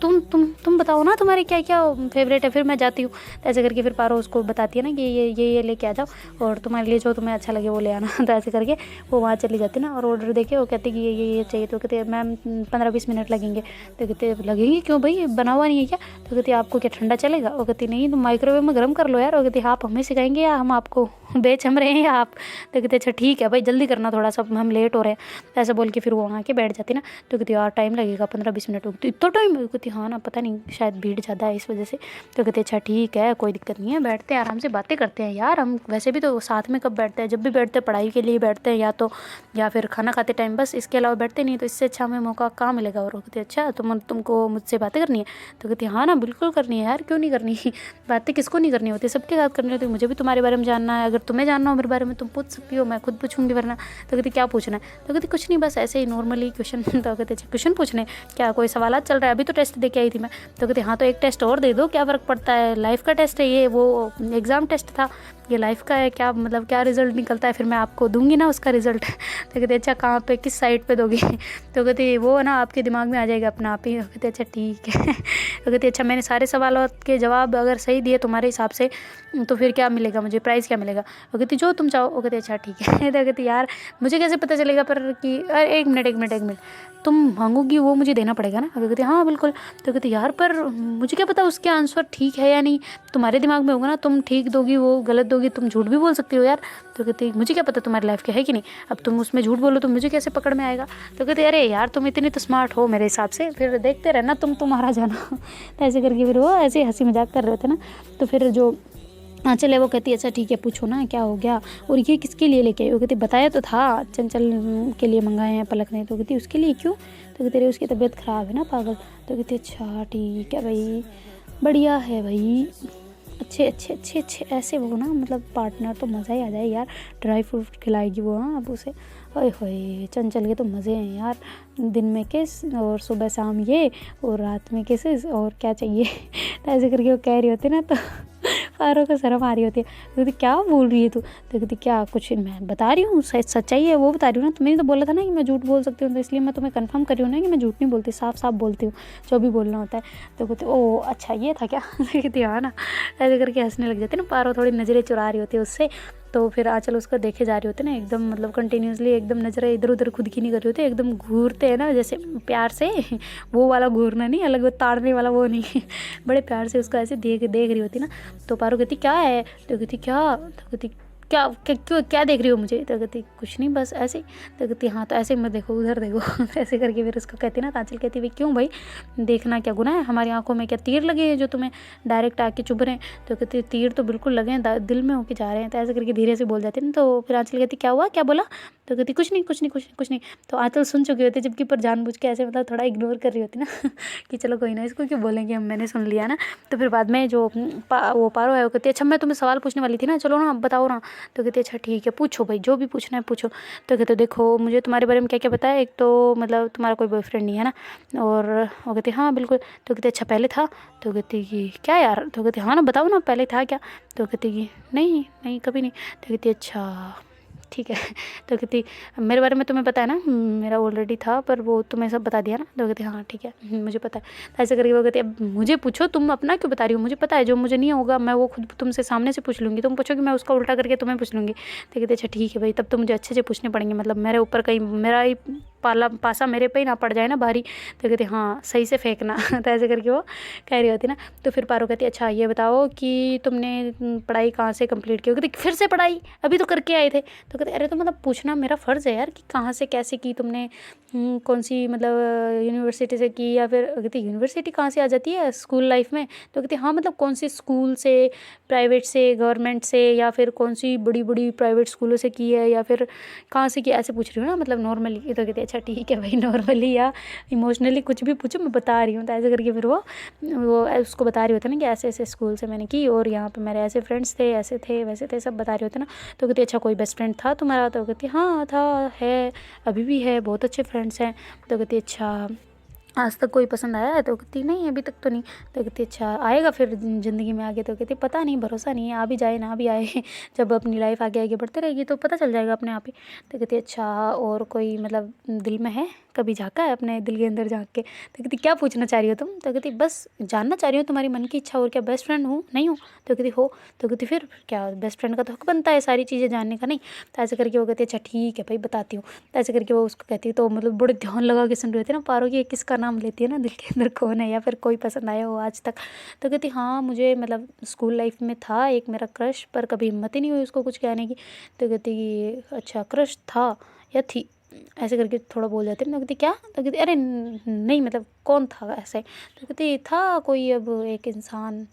तुम बताओ ना तुम्हारे क्या क्या फेवरेट है, फिर मैं जाती हूँ। तो ऐसे करके फिर पारो उसको बताती है ना कि ये लेके आ जाओ, और तुम्हारे लिए जो तुम्हें अच्छा लगे वो ले आना तो ऐसे करके वो वहाँ चली जाती ना, और ऑर्डर देके वो कहती कि ये चाहिए। तो कहते मैम 15-20 मिनट लगेंगे। तो कहते लगेंगे क्यों भाई, बना हुआ नहीं है क्या? तो कहती आपको क्या ठंडा चलेगा? वो कहती नहीं तुम माइक्रोवेव में गर्म कर लो यार। वो कहती आप हमें सिखाएंगे या हम आपको बेच हम रहे हैं या आप? तो कहते अच्छा ठीक है भाई जल्दी करना थोड़ा सा, हम लेट हो रहे हैं। ऐसा बोल के फिर वो वहाँ के बैठ जाती ना। तो कहती यार टाइम लगेगा 15-20 मिनट। तो इतना टाइम? कहती हाँ ना पता नहीं शायद भीड़ ज़्यादा है इस वजह से। तो कहते अच्छा ठीक है कोई दिक्कत नहीं है, बैठते हैं आराम से बातें करते हैं यार, हम वैसे भी तो साथ में कब बैठते हैं, जब भी बैठते हैं पढ़ाई के लिए बैठते हैं या फिर खाना खाते टाइम, बस इसके अलावा बैठते नहीं। तो इससे अच्छा हमें मौका कहाँ मिलेगा। और कहते अच्छा तुमको मुझसे बातें करनी है? तो कहती हाँ ना बिल्कुल करनी है यार, क्यों नहीं करनी बातें किसको नहीं करनी होती, सबके साथ करनी होती है। मुझे भी तुम्हारे बारे में जानना है, अगर तुम्हें जानना हो मेरे बारे में तुम पूछ सकती हो, मैं खुद पूछूंगी वरना। तो कहती क्या पूछना है? तो कहती कुछ नहीं बस ऐसे ही नॉर्मली क्वेश्चन तो कहते अच्छा क्वेश्चन पूछने क्या, कोई सवाल चल रहा है? अभी तो टेस्ट दे के आई थी मैं। तो कहती हाँ तो एक टेस्ट और दे दो, क्या फ़र्क पड़ता है, लाइफ का टेस्ट है ये, वो एग्ज़ाम टेस्ट था। ये लाइफ का है, क्या मतलब क्या रिज़ल्ट निकलता है फिर मैं आपको दूंगी ना उसका रिज़ल्ट। तो कहती अच्छा कहाँ पे, किस साइड पे दोगी? तो कहती वो ना आपके दिमाग में आ जाएगा अपना आप ही। कहते अच्छा ठीक है। तो कहती अच्छा मैंने सारे सवालों के जवाब अगर सही दिए तुम्हारे हिसाब से तो फिर क्या मिलेगा मुझे, प्राइज़ क्या मिलेगा? वो कहती जो तुम चाहो। वो कहती अच्छा ठीक है। तो कहती यार मुझे कैसे पता चलेगा पर कि एक मिनट तुम मांगोगी वो मुझे देना पड़ेगा ना? कहती हाँ बिल्कुल। तो कहती यार पर मुझे क्या पता उसके आंसर ठीक है या नहीं, तुम्हारे दिमाग में होगा ना, तुम ठीक दोगी वो गलत दोगी, तुम झूठ भी बोल सकती हो यार। तो कहती मुझे क्या पता तुम्हारी लाइफ क्या है कि नहीं, अब तुम उसमें झूठ बोलो तो मुझे कैसे पकड़ में आएगा? तो कहती अरे यार तुम इतनी तो स्मार्ट हो मेरे हिसाब से, फिर देखते रहना तुम्हारा जाना। तो ऐसे करके फिर वो ऐसे हंसी मजाक कर रहे थे ना। तो फिर जो आंचल है वो कहती है अच्छा ठीक है पूछो ना क्या हो गया, और ये किसके लिए लेके आई? वो कहती बताया तो था चंचल के लिए मंगाए हैं पलक ने। तो कहती उसके लिए क्यों? तो कहती उसकी तबीयत ख़राब है ना पागल। तो कहती अच्छा ठीक है भाई, बढ़िया है भाई, अच्छे ऐसे वो ना मतलब पार्टनर तो मज़ा ही आ जाए यार। ड्राई फ्रूट खिलाएगी वो, हाँ अब उसे, ओए होए चंचल के तो मज़े हैं यार, दिन में किस और सुबह शाम ये और रात में किसेस और क्या चाहिए। तो ऐसे करके वो कह रही होती ना तो पारो को शर्म आ रही होती है। कहती क्या बोल रही है तू? तो कहती क्या कुछ मैं बता रही हूँ, सच्चाई है वो बता रही हूँ ना, तुमने तो बोला था ना कि मैं झूठ बोल सकती हूँ, तो इसलिए मैं तुम्हें कंफर्म कर रही हूँ ना कि मैं झूठ नहीं बोलती, साफ साफ बोलती हूँ जो भी बोलना होता है। तो कहती ओ अच्छा ये था क्या? कहती हाँ ना। ऐसे करके हंसने लग जाती है ना, पारो थोड़ी नज़रें चुरा रही होती है उससे। तो फिर आंचल उसको देखे जा रही होती है ना एकदम मतलब कंटिन्यूसली, एकदम नज़रें इधर उधर खुद की नहीं कर रही होती, एकदम घूरते हैं ना जैसे प्यार से, वो वाला घूरना नहीं, अलग वो ताड़ने वाला वो नहीं। बड़े प्यार से उसको ऐसे देख रही होती ना। तो पारो कहती क्या है? तो कहती क्या? तो कहती क्या क्यों क्या देख रही हो मुझे? तो कहती कुछ नहीं बस ऐसे। तो कहती हाँ तो ऐसे मत देखो उधर देखो। ऐसे करके फिर उसको कहती ना, आंचल कहती भाई क्यों भाई, देखना क्या गुनाह है? हमारी आंखों में क्या तीर लगे हैं जो तुम्हें डायरेक्ट आके चुभ रहे हैं? तो कहती तीर तो बिल्कुल लगे हैं, दिल में होके जा रहे हैं। तो ऐसे करके धीरे से बोल जाती ना। तो फिर आंचल कहती क्या हुआ, क्या बोला? तो कहती कुछ नहीं। तो आंचल सुन चुकी होती जबकि पर जानबूझ के ऐसे मतलब थोड़ा इग्नोर कर रही होती ना कि चलो कोई ना, इसको क्यों बोलेंगे हम, मैंने सुन लिया ना। तो फिर बाद में जो वो पारो है वो कहती अच्छा मैं तुम्हें सवाल पूछने वाली थी ना, चलो ना बताओ ना। तो कहती अच्छा ठीक है पूछो भाई, जो भी पूछना है पूछो। तो कहते देखो मुझे तुम्हारे बारे में क्या क्या पता है, एक तो मतलब तुम्हारा कोई बॉयफ्रेंड नहीं है ना? और वो कहती हाँ बिल्कुल। तो कहते अच्छा पहले था? तो कहती कि क्या यार? तो कहती हाँ ना बताओ ना पहले था क्या? तो कहती कि नहीं कभी नहीं। तो कहती अच्छा ठीक है। तो कहती मेरे बारे में तुम्हें पता है ना, मेरा ऑलरेडी था पर वो तुम्हें सब बता दिया ना? तो कहती हाँ ठीक है मुझे पता है। तो ऐसे करके वो कहती अब मुझे पूछो, तुम अपना क्यों बता रही हो, मुझे पता है जो मुझे नहीं होगा मैं वो खुद तुमसे सामने से पूछ लूँगी, तुम पूछोगे मैं उसका उल्टा करके तुम्हें पूछ लूँगी। तो कहती अच्छा ठीक है भाई, तब तो मुझे अच्छे से पूछने पड़ेंगे, मतलब मेरे ऊपर कहीं मेरा ही पासा मेरे पे ही ना पड़ जाए ना भारी। तो कहती हाँ सही से फेंकना। तो ऐसे करके वो कह रही होती ना। तो फिर पारो कहती अच्छा ये बताओ कि तुमने पढ़ाई कहाँ से कंप्लीट की? कहती फिर से पढ़ाई, अभी तो करके आए थे। तो कहते अरे तो मतलब पूछना मेरा फ़र्ज़ है यार कि कहाँ से कैसे की तुमने, कौन सी मतलब यूनिवर्सिटी से की, या फिर कहती यूनिवर्सिटी कहाँ से आ जाती है स्कूल लाइफ में? तो कहती हाँ मतलब कौन सी स्कूल से, प्राइवेट से, गवर्नमेंट से, या फिर कौन सी बड़ी बड़ी प्राइवेट स्कूलों से की है, या फिर कहाँ से की, ऐसे पूछ रही हूँ ना मतलब नॉर्मली। तो कहती अच्छा ठीक है भाई, नॉर्मली या इमोशनली कुछ भी पूछो मैं बता रही हूँ। तो ऐसे करके फिर वो उसको बता रही होती ना कि ऐसे ऐसे स्कूल से मैंने की और यहाँ पे मेरे ऐसे फ्रेंड्स थे, ऐसे थे वैसे थे, सब बता रही होते ना। तो कहती अच्छा कोई बेस्ट फ्रेंड था तुम्हारा? तो कहती हाँ था, है, अभी भी है, बहुत अच्छे फ्रेंड्स हैं। तो कहती अच्छा आज तक कोई पसंद आया है? तो कहती नहीं अभी तक तो नहीं। तो कहती अच्छा आएगा फिर ज़िंदगी में आगे? तो कहती पता नहीं, भरोसा नहीं है, आ भी जाए ना भी आए। जब अपनी लाइफ आगे आगे बढ़ती रहेगी तो पता चल जाएगा अपने आप ही। तो कहती अच्छा और कोई मतलब दिल में है, कभी झाँका है अपने दिल के अंदर झाँक के? तो कहती क्या पूछना चाह रही हो तुम? तो कहती बस जानना चाह रही हूँ तुम्हारी मन की इच्छा, और क्या बेस्ट फ्रेंड हूँ नहीं हूँ? तो कहती हो। तो कहती फिर क्या बेस्ट फ्रेंड का तो हक बनता है सारी चीज़ें जानने का, नहीं? तो ऐसे करके वो कहती अच्छा ठीक है भाई बताती हूँ। तो ऐसे करके वो उसको कहती तो मतलब बड़े ध्यान लगा के सुन रही होती है ना पारो की, किसका नाम लेती है ना दिल के अंदर, कौन है या फिर कोई पसंद आया हो आज तक? तो कहती हाँ मुझे मतलब स्कूल लाइफ में था एक मेरा क्रश, पर कभी हिम्मत ही नहीं हुई उसको कुछ कहने की। तो कहती अच्छा क्रश था या थी? ऐसे करके थोड़ा बोल जाते हैं। तो कहती क्या? तो कहती अरे नहीं मतलब कौन था ऐसे? तो कहती था कोई अब एक इंसान,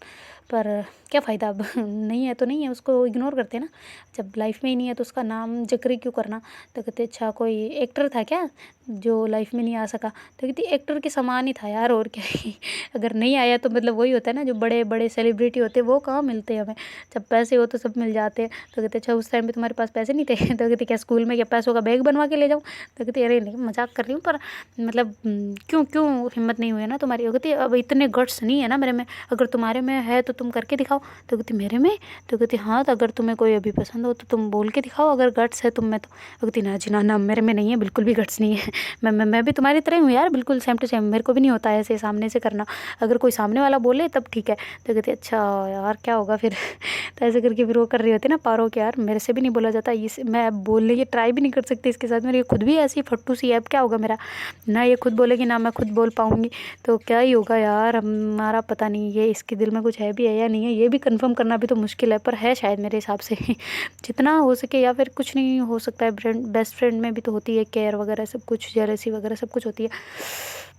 पर क्या फ़ायदा अब। नहीं है तो नहीं है, उसको इग्नोर करते हैं ना, जब लाइफ में ही नहीं है तो उसका नाम जिक्र क्यों करना। तो कहते अच्छा कोई एक्टर था क्या जो लाइफ में नहीं आ सका? तो कहती एक्टर के समान ही था यार, और क्या ही। अगर नहीं आया तो मतलब वही होता है ना, जो बड़े बड़े सेलिब्रिटी होते हैं वो कहाँ मिलते हैं हमें, जब पैसे हो तो सब मिल जाते हैं। तो कहते अच्छा उस टाइम पे तुम्हारे पास पैसे नहीं थे? तो कहते क्या स्कूल में क्या पैसों का बैग बनवा के ले जाऊँ? तो कहती अरे नहीं मजाक कर रही हूँ, पर मतलब क्यों क्यों हिम्मत हिम्मत नहीं हुई है ना तुम्हारी। वो कहती अब इतने गट्स नहीं है ना मेरे में, अगर तुम्हारे में है तो तुम करके दिखाओ। तो कहती मेरे में? तो कहती हाँ, तो अगर तुम्हें कोई अभी पसंद हो तो तुम बोल के दिखाओ, अगर गट्स है तुम में तो। वो कहती ना जी ना, मेरे में नहीं है, बिल्कुल भी गट्स नहीं है। मैं भी तुम्हारी तरह ही हूँ यार, बिल्कुल सेम टू सेम, मेरे को भी नहीं होता है ऐसे सामने से करना, अगर कोई सामने वाला बोले तब ठीक है। तो कहती अच्छा यार क्या होगा फिर। तो ऐसे करके फिर वो कर रही होती ना पारो कि यार मेरे से भी नहीं बोला जाता, इस मैं बोलने की ट्राई भी नहीं कर सकती इसके साथ, मेरी खुद भी ऐसी फट्टू सी है, अब क्या होगा मेरा, ना ये खुद बोलेगी ना मैं खुद बोल पाऊँगी, तो क्या ही होगा यार हमारा। पता नहीं ये इसके दिल में कुछ है भी है या नहीं है, ये भी कंफर्म करना भी तो मुश्किल है, पर है शायद मेरे हिसाब से। जितना हो सके, या फिर कुछ नहीं हो सकता है, बेस्ट फ्रेंड में भी तो होती है केयर वगैरह सब कुछ, जेलसी वगैरह सब कुछ होती है।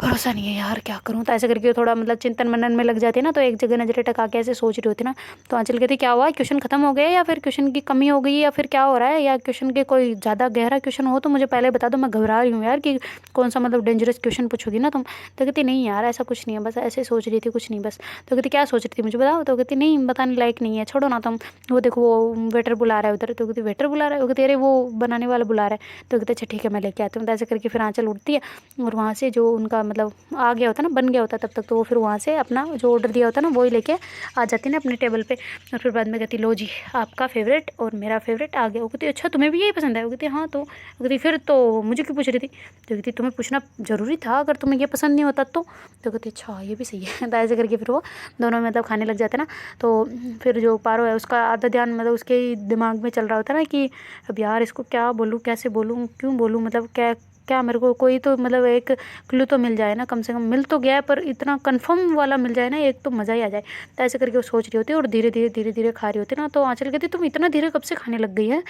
भरोसा नहीं है यार क्या करूँ। तो ऐसे करके थोड़ा मतलब चिंतन मनन में लग जाती है ना, तो एक जगह नजरें टका के ऐसे सोच रही होती ना, तो आंचल कहती क्या हुआ, क्वेश्चन खत्म हो गए या फिर क्वेश्चन की कमी हो गई या फिर क्या हो रहा है, या क्वेश्चन के कोई ज़्यादा गहरा क्वेश्चन हो तो मुझे पहले बता दो, मैं घबरा रही हूँ यार कि कौन सा मतलब डेंजरस क्वेश्चन पूछोगी ना तुम। तो कहती नहीं यार ऐसा कुछ नहीं है, बस ऐसे सोच रही थी, कुछ नहीं बस। तो कहती क्या सोच रही थी मुझे बताओ। तो कहती नहीं बताने लायक नहीं है, छोड़ो ना तुम, वो देखो वो वेटर बुला रहा है उधर। तो कहती वेटर बुला रहा है, वो कहती अरे वो बनाने वाला बुला रहा है। तो कहते अच्छा ठीक है मैं लेके आती हूँ। तो ऐसे करके फिर आंचल उठती है और वहाँ से जो उनका मतलब आ गया होता है ना, बन गया होता है तब तक, तो वो फिर वहाँ से अपना जो ऑर्डर दिया होता है ना वही लेके आ जाती है ना अपने टेबल पे। और फिर बाद में कहती लो जी आपका फेवरेट और मेरा फेवरेट आ गया। वो कहती अच्छा तुम्हें भी यही पसंद है। वो कहती हाँ, तो वो कहती फिर तो मुझे क्यों पूछ रही थी। तो कहती तुम्हें पूछना ज़रूरी था, अगर तुम्हें ये पसंद नहीं होता तो। तो कहती अच्छा ये भी सही है। तो ऐसे करके फिर वो दोनों मतलब खाने लग जाते ना। तो फिर जो पारो है उसका आधा ध्यान मतलब उसके दिमाग में चल रहा होता है ना कि अब यार इसको क्या बोलूँ, कैसे बोलूँ, क्यों बोलूँ, मतलब क्या क्या मेरे को कोई तो मतलब एक क्लू तो मिल जाए ना, कम से कम मिल तो गया है पर इतना कंफर्म वाला मिल जाए ना एक, तो मज़ा ही आ जाए। तो ऐसे करके वो सोच रही होती है और धीरे धीरे खा रही होती है ना। तो आंचल कहती तुम इतना धीरे कब से खाने लग गई है,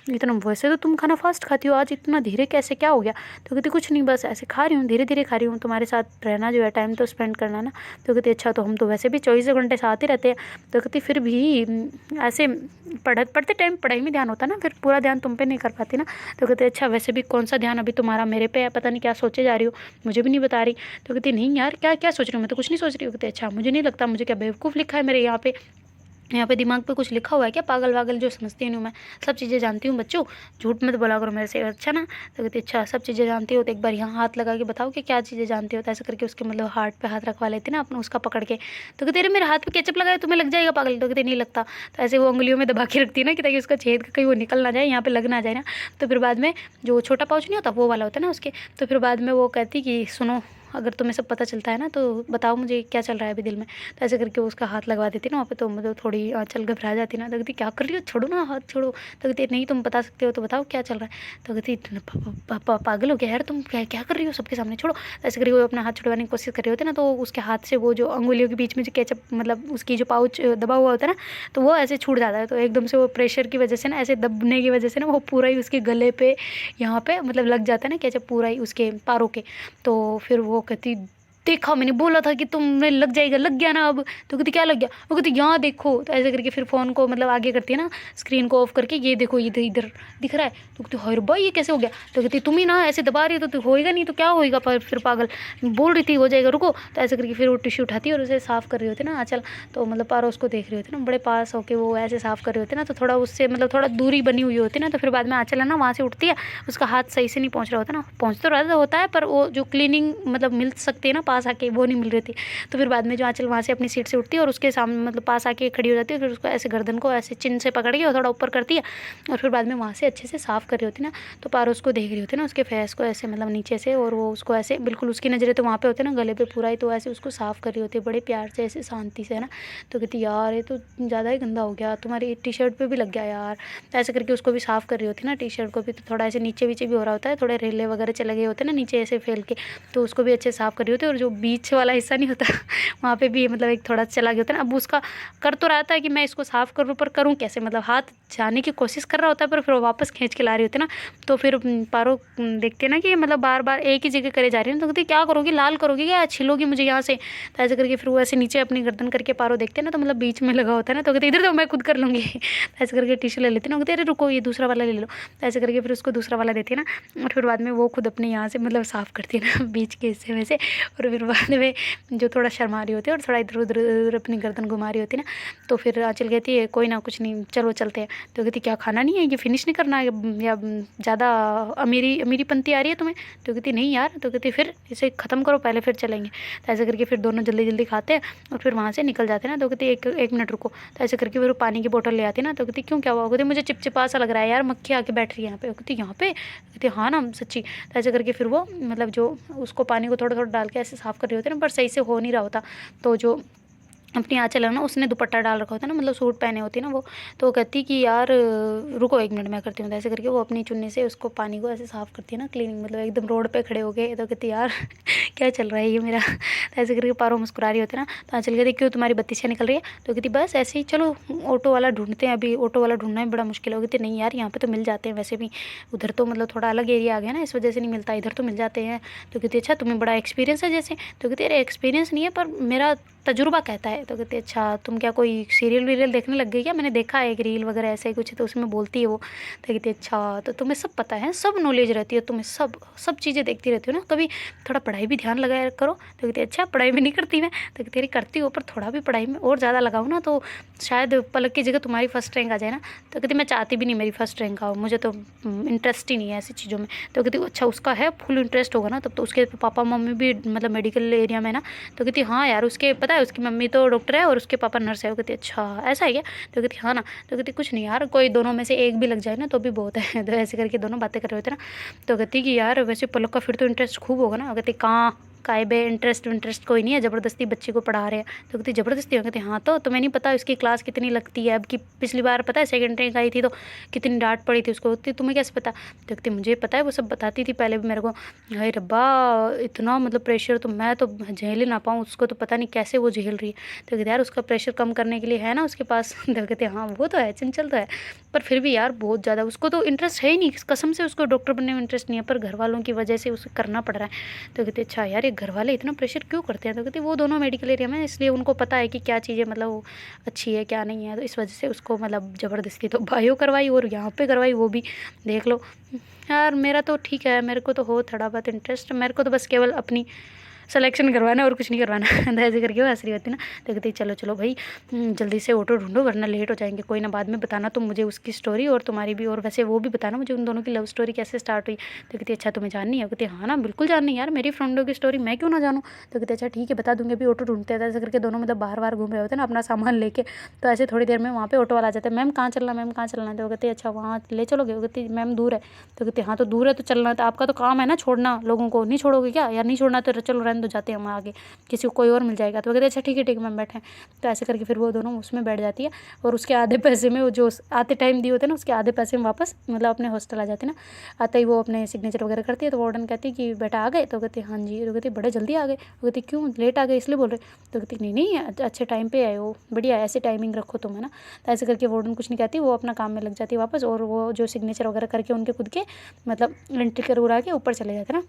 इतना वैसे तो तुम खाना फास्ट खाती हो, आज इतना धीरे कैसे, क्या हो गया। तो कहती कुछ नहीं बस ऐसे खा रही हूँ, धीरे खा रही हूँ, तुम्हारे साथ रहना जो है टाइम तो स्पेंड करना ना। तो कहती अच्छा तो हम तो वैसे भी 24 घंटे साथ ही रहते हैं। तो कहती फिर भी ऐसे पढ़ते टाइम पढ़ाई में ध्यान होता ना, फिर पूरा ध्यान तुम पे नहीं कर पाती ना। तो कहते अच्छा वैसे भी कौन सा ध्यान अभी तुम्हारा मेरे पे है, पता नहीं क्या सोचे जा रही हो, मुझे भी नहीं बता रही। तो कहती नहीं यार क्या क्या सोच रही हूँ, मैं तो कुछ नहीं सोच रही हूँ। कहते अच्छा मुझे नहीं लगता, मुझे क्या बेवकूफ़ लिखा है मेरे यहाँ पे दिमाग पे कुछ लिखा हुआ है क्या, पागल वागल जो समझती हूँ मैं, सब चीज़ें जानती हूँ बच्चों, झूठ मत बोला करो मेरे से, अच्छा ना। तो कहती अच्छा सब चीज़ें जानती हो तो एक बार यहाँ हाथ लगा के बताओ कि क्या चीज़ें जानती हो। तो ऐसे करके उसके मतलब हार्ट पे हाथ रखवा लेती ना अपना उसका पकड़ के। तो कहते अरे मेरे हाथ पे केचप लगाए तुम्हें लग जाएगा पागल। तो कहते नहीं लगता। तो ऐसे वो उंगलियों में दबा के रखती है ना कि ताकि उसका छेद कहीं वो निकल ना जाए, यहाँ पे लग ना जाए ना। तो फिर बाद में जो छोटा पाउच नहीं होता वो वाला होता है ना उसके, तो फिर बाद में वो कहती कि सुनो अगर तुम्हें सब पता चलता है ना तो बताओ मुझे क्या चल रहा है अभी दिल में। तो ऐसे करके वो उसका हाथ लगवा देती ना वहाँ पे, तो मतलब थोड़ी आंचल घबरा जाती ना। तो कहती क्या कर रही हो, छोड़ो ना हाथ छोड़ो। तो कहती नहीं तुम बता सकते हो तो बताओ क्या चल रहा है। तो कहती पागल हो गया यार तुम, क्या कर रही हो सबके सामने, छोड़ो। तो ऐसे करके वो अपना हाथ छुड़वाने की कोशिश कर रही होती ना, तो उसके हाथ से वो जो अंगुलियों के बीच में जो केचप मतलब उसकी जो पाउच दबा हुआ होता है ना, तो वो ऐसे छूट जाता है। तो एकदम से वो प्रेशर की वजह से ना, ऐसे दबने की वजह से ना वो पूरा ही उसके गले पे यहाँ पे मतलब लग जाता है ना केचप पूरा ही उसके पारों के। तो फिर वो कहती देखा मैंने बोला था कि तुम्हें लग जाएगा, लग गया ना अब। तो कहती क्या लग गया। वो कहती यहाँ देखो। तो ऐसे करके फिर फ़ोन को मतलब आगे करती है ना, स्क्रीन को ऑफ करके, ये देखो इधर इधर दिख रहा है। तो कहती हर भाई ये कैसे हो गया। तो कहती तुम ही ना ऐसे दबा रही हो तो होएगा नहीं तो क्या होएगा, पर फिर पागल बोल रही थी हो जाएगा रुको। तो ऐसे करके फिर वो टिश्यू उठाती है और उसे साफ़ कर रही होती ना आंचल। तो मतलब पारो उसको देख रही होती ना बड़े पास होके, वो ऐसे साफ़ कर रही होती ना, तो थोड़ा उससे मतलब थोड़ा दूरी बनी हुई होती ना। तो फिर बाद में आंचल है ना वहाँ से उठती है, उसका हाथ सही से नहीं पहुँच रहा होता ना, पहुँच तो रहा होता है पर वो जो क्लीनिंग मतलब मिल सकती है ना पास आके, वो नहीं मिल रही थी। तो फिर बाद में जो आंचल वहाँ से अपनी सीट से उठती है और उसके सामने मतलब पास आके खड़ी हो जाती है, फिर उसको ऐसे गर्दन को ऐसे चिन से पकड़ के और थोड़ा ऊपर करती है और फिर बाद में वहाँ से अच्छे से साफ़ कर रही होती ना। तो पारो उसको देख रही होती ना उसके फेस को ऐसे मतलब नीचे से, और वो उसको ऐसे बिल्कुल उसकी नज़रें तो वहाँ पे होते ना गले पे पूरा ही, तो ऐसे उसको साफ़ कर रही होती है बड़े प्यार से ऐसे शांति से है ना। तो कहती यार ये तो ज़्यादा ही गंदा हो गया, तुम्हारी टी शर्ट पर भी लग गया यार। तो ऐसे करके उसको भी साफ़ कर रही होती ना टी शर्ट को भी, तो थोड़ा ऐसे नीचे भी हो रहा होता है, थोड़े रेले वगैरह चले गए होते हैं ना नीचे ऐसे फैल के, तो उसको भी अच्छे साफ़ कर रही होती है। और जो बीच वाला हिस्सा नहीं होता वहाँ पे भी मतलब एक थोड़ा चला गया होता है ना। अब उसका कर तो रहा था कि मैं इसको साफ़ करूँ पर करूँ कैसे, मतलब हाथ जाने की कोशिश कर रहा होता है पर फिर वापस खींच के ला रही होती है ना। तो फिर पारो देखते ना कि मतलब बार बार एक ही जगह करे जा रही है, तो कहती क्या करोगी, लाल करोगी क्या, छिलोगी मुझे यहाँ से। तो ऐसे करके फिर वो ऐसे नीचे अपनी गर्दन करके पारो देखते ना, तो मतलब बीच में लगा होता है ना, तो कहते इधर तो मैं खुद कर लूँगी। तो ऐसे करके टिश्यू ले लेती ना, कहते अरे रुको ये दूसरा वाला ले लो। तो ऐसे करके फिर उसको दूसरा वाला देती है ना, और फिर बाद में वो खुद अपने यहाँ से मतलब साफ़ करती है ना बीच के हिस्से में से, और फिर बाद में जो थोड़ा शर्मा रही होती है और थोड़ा इधर उधर अपनी गर्दन घुमा रही होती है ना, तो फिर आंचल कहती है कोई ना, कुछ नहीं, चलो चलते हैं। तो कहती क्या खाना नहीं है, ये फिनिश नहीं करना है, या ज़्यादा अमीरी अमीरीपंती आ रही है तुम्हें? तो कहती नहीं यार। तो कहती फिर इसे ख़त्म करो पहले, फिर चलेंगे। तो ऐसे करके फिर दोनों जल्दी जल्दी खाते हैं और फिर वहाँ से निकल जाते हैं ना। तो कहती एक मिनट रुको। तो ऐसे करके फिर वो पानी की बोतल ले आती है ना। तो कहती क्यों, क्या हुआ? कहती मुझे चिपचिपा सा लग रहा है यार, मक्खी आके बैठ रही है यहाँ पे। कहती यहाँ पे? कहती हाँ ना सच्ची। तो ऐसे करके फिर वो मतलब जो उसको पानी को थोड़ा थोड़ा डाल के ऐसे साफ़ कर रही होती है ना, पर सही से हो नहीं रहा होता। तो जो अपनी आँचल है ना, उसने दुपट्टा डाल रखा होता है ना, मतलब सूट पहने होती है ना वो। तो वो कहती कि यार रुको एक मिनट मैं करती हूँ। तो ऐसे करके वो अपनी चुन्नी से उसको पानी को ऐसे साफ़ करती है ना, क्लीनिंग, मतलब एकदम रोड पे खड़े हो गए। तो कहती यार क्या चल रहा है ये मेरा। तो ऐसे करके पारो मुस्कुरा रही होती है ना। तो आँचल कहती क्यों, तुम्हारी बत्ती निकल रही है? तो कहती बस ऐसे ही, चलो ऑटो वाला ढूंढते हैं, अभी ऑटो वाला ढूंढना ही बड़ा मुश्किल हो। कहती नहीं यार यहाँ पे तो मिल जाते हैं वैसे भी, उधर तो मतलब थोड़ा अलग एरिया आ गया ना, इस वजह से नहीं मिलता, इधर तो मिल जाते हैं। तो कहती अच्छा तुम्हें बड़ा एक्सपीरियंस है जैसे। तो कहती अरे एक्सपीरियंस नहीं है, पर मेरा तजुर्बा कहता है। तो कहती अच्छा तुम क्या कोई सीरियल वीरियल देखने लग गई क्या? मैंने देखा है एक रील वगैरह ऐसा ही कुछ, तो उसमें बोलती है वो। तो कहती अच्छा तो तुम्हें सब पता है, सब नॉलेज रहती है तुम्हें, सब चीज़ें देखती रहती हो ना, कभी थोड़ा पढ़ाई भी ध्यान लगाया करो। तो कहती अच्छा पढ़ाई में नहीं करती मैं? तो कहती अरे करती हो, पर थोड़ा भी पढ़ाई में और ज़्यादा लगाओ ना तो शायद पलक की जगह तुम्हारी फर्स्ट रैंक आ जाए ना। तो कहती मैं चाहती भी नहीं मेरी फर्स्ट रैंक आओ, मुझे तो इंटरेस्ट ही नहीं है ऐसी चीज़ों में। तो कहती अच्छा उसका है फुल इंटरेस्ट होगा ना, तब तो उसके पापा मम्मी भी मतलब मेडिकल एरिया में ना। तो कहती हाँ यार, उसके पता है उसकी मम्मी तो डॉक्टर है और उसके पापा नर्स है। वो कहती अच्छा ऐसा है क्या? तो कहती हाँ ना। तो कहती कुछ नहीं यार, कोई दोनों में से एक भी लग जाए ना तो भी बहुत है। तो ऐसे करके दोनों बातें कर रहे होते ना। तो कहती कि यार वैसे पलक का फिर तो इंटरेस्ट खूब होगा ना। कहती कहाँ काय बे, इंटरेस्ट कोई नहीं है, ज़बरदस्ती बच्चे को पढ़ा रहे हैं। तो कहती ज़बरदस्ती हो? कहती हाँ तो तुम्हें नहीं पता उसकी क्लास कितनी लगती है अब की, पिछली बार पता है सेकंड रैंक आई थी तो कितनी डांट पड़ी थी उसको। कहती तुम्हें कैसे पता? तो कहती मुझे पता है, वो सब बताती थी पहले भी मेरे को। हाय रब्बा, इतना मतलब प्रेशर तो मैं तो झेल ही ना पाऊँ, उसको तो पता नहीं कैसे वो झेल रही है। तो कहते यार उसका प्रेशर कम करने के लिए है ना उसके पास। तो कहते हाँ वो तो है, चंचल तो है, पर फिर भी यार बहुत ज़्यादा उसको तो इंटरेस्ट है ही नहीं, कसम से उसको डॉक्टर बनने में इंटरेस्ट नहीं है, पर घर वालों की वजह से उसे करना पड़ रहा है। तो कहते अच्छा यार ये घर वाले इतना प्रेशर क्यों करते हैं? तो कहते वो दोनों मेडिकल एरिया में, इसलिए उनको पता है कि क्या चीज़ें मतलब अच्छी है क्या नहीं है, तो इस वजह से उसको मतलब ज़बरदस्ती तो बायो करवाई और यहाँ पे करवाई वो भी, देख लो। यार मेरा तो ठीक है, मेरे को तो हो थोड़ा बहुत इंटरेस्ट, मेरे को तो बस केवल अपनी सिलेक्शन करवाना और कुछ नहीं करवाना। तो ऐसे करके वो हंस रही होती ना। तो कहती चलो चलो भाई जल्दी से ऑटो ढूंढो वरना लेट हो जाएंगे। कोई ना बाद में बताना तुम मुझे उसकी स्टोरी और तुम्हारी भी, और वैसे वो भी बताना मुझे उन दोनों की लव स्टोरी कैसे स्टार्ट हुई। तो कहती अच्छा तुम्हें जाननी है? कहती हाँ ना बिल्कुल जाननी यार, मेरी फ्रेंडों की स्टोरी मैं क्यों ना जानूँ। तो कहते अच्छा ठीक है बता दूँगी, अभी ऑटो ढूंढते हैं। ऐसे करके दोनों मतलब बाहर बाहर घूम रहे होते हैं ना अपना सामान लेके। तो ऐसे थोड़ी देर में वहाँ पे ऑटो वाला आ जाता है, मैम कहाँ चलना, मैम कहाँ चलना है? तो कहते अच्छा वहाँ ले चलोगे? वो कहती मैम दूर है। तो कहते हाँ तो दूर है तो चलना, तो आपका तो काम है ना छोड़ना लोगों को, नहीं छोड़ोगे क्या? यार नहीं छोड़ना तो चलो रहने दो, जाते हैं हम आगे, किसी को कोई और मिल जाएगा। तो कहते अच्छा ठीक है मैम बैठे। तो ऐसे करके फिर वो दोनों उसमें बैठ जाती है और उसके आधे पैसे में वो जो आते टाइम दिए होते हैं ना, उसके आधे पैसे में वापस मतलब अपने हॉस्टल आ जाते हैं ना। आते ही वो अपने सिग्नेचर वगैरह करती है। तो वार्डन कहती है कि बेटा आ गए? तो कहते हाँ जी। तो कहती बड़े जल्दी आ गए? वो कहती क्यों लेट आ गए इसलिए बोल रहे? तो कहती नहीं नहीं अच्छे टाइम पे आए हो, बढ़िया ऐसे टाइमिंग रखो तुम, है ना। तो ऐसे करके वार्डन कुछ नहीं कहती, वो अपना काम में लग जाती है वापस, और वो जो सिग्नेचर वगैरह करके उनके खुद के मतलब एंट्री कर उड़ा के ऊपर चले जाते हैं ना।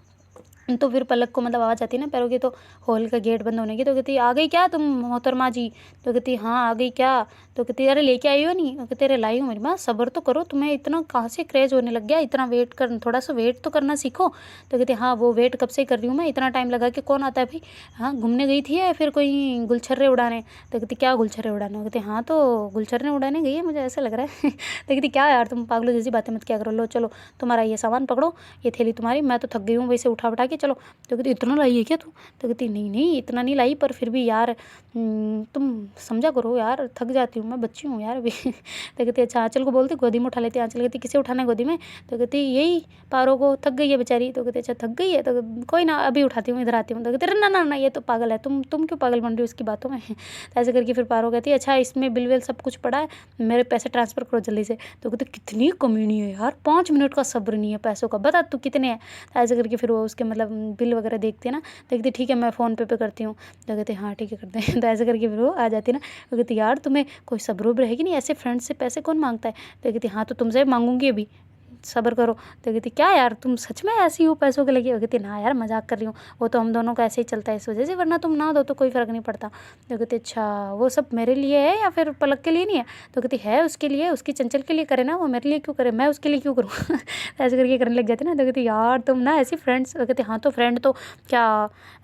तो फिर पलक को मतलब आवाज़ आती है ना पैरों की, तो हॉल का गेट बंद होने की। तो कहती आ गई क्या तुम मोहतरमा जी? तो कहती हाँ आ गई क्या? तो कहती अरे लेके आई हो नहीं? तो कहती अरे लाई हूँ मेरी माँ, सब्र तो करो, तुम्हें इतना कहाँ से क्रेज होने लग गया, इतना वेट कर, थोड़ा सा वेट तो करना सीखो। तो कहती हाँ वो वेट कब से कर रही हूँ मैं, इतना टाइम लगा के कौन आता है भाई? हाँ घूमने गई थी या फिर कोई गुलछर्रे उड़ाने? तो कहती क्या गुलछर्रे उड़ाने? कहती हाँ तो गुलछर्रे उड़ाने गई है मुझे ऐसा लग रहा है। तो कहती क्या यार तुम पागलों जैसी बातें मत क्या करो, लो चलो तुम्हारा ये सामान पकड़ो, ये थैली तुम्हारी, मैं तो थक गई हूँ वैसे उठा उठा के, चलो। तो कहती इतना लाई है क्या तू? तो कहती नहीं नहीं इतना नहीं लाई, पर फिर भी यार तुम समझा करो यार, थक जाती हूँ मैं, बच्ची हूँ यार अभी। तो कहती अच्छा आंचल को बोलती गोदी में उठा लेती। आंचल कहती किसे उठाना है गोदी में? तो कहती यही पारो को, थक गई है बेचारी। तो कहती अच्छा थक गई है तो कोई ना अभी उठाती हूँ, इधर आती हूँ। तो कहते अरे ना ना ना ये तो पागल है, तुम क्यों पागल बन रही हो उसकी बातों में। तो ऐसे करके फिर पारो कहती है अच्छा इसमें बिल विल सब कुछ पड़ा है, मेरे पैसे ट्रांसफ़र करो जल्दी से। तो कहते कितनी कमीनी है यार, 5 मिनट का सब्र नहीं है पैसों का, बता तू कितने हैं। तो ऐसे करके फिर वो उसके मतलब बिल वगैरह देखती है ना। तो कहती ठीक है मैं फ़ोन पे करती हूँ। तो कहते हाँ ठीक है करते हैं। तो ऐसे करके फिर वो आ जाती है ना। तो कहती यार तुम्हें कोई सब्र वब्र है कि नहीं, ऐसे फ्रेंड से पैसे कौन मांगता है? तो कहती हाँ तो तुमसे मांगूंगी अभी, सब्र करो। तो कहती क्या यार तुम सच में ऐसी हो पैसों के लिए? वो कहती ना यार मजाक कर रही हूँ, वो तो हम दोनों का ऐसे ही चलता है इस वजह से, वरना तुम ना दो तो कोई फ़र्क नहीं पड़ता। तो कहती अच्छा वो सब मेरे लिए है या फिर पलक के लिए नहीं है? तो कहती है उसके लिए, उसकी चंचल के लिए करे ना, वो मेरे लिए क्यों करे, मैं उसके लिए क्यों करूँ? ऐसे करके करने लग जाते ना। तो कहती यार तुम ना ऐसी फ्रेंड्स। कहती हाँ तो फ्रेंड तो क्या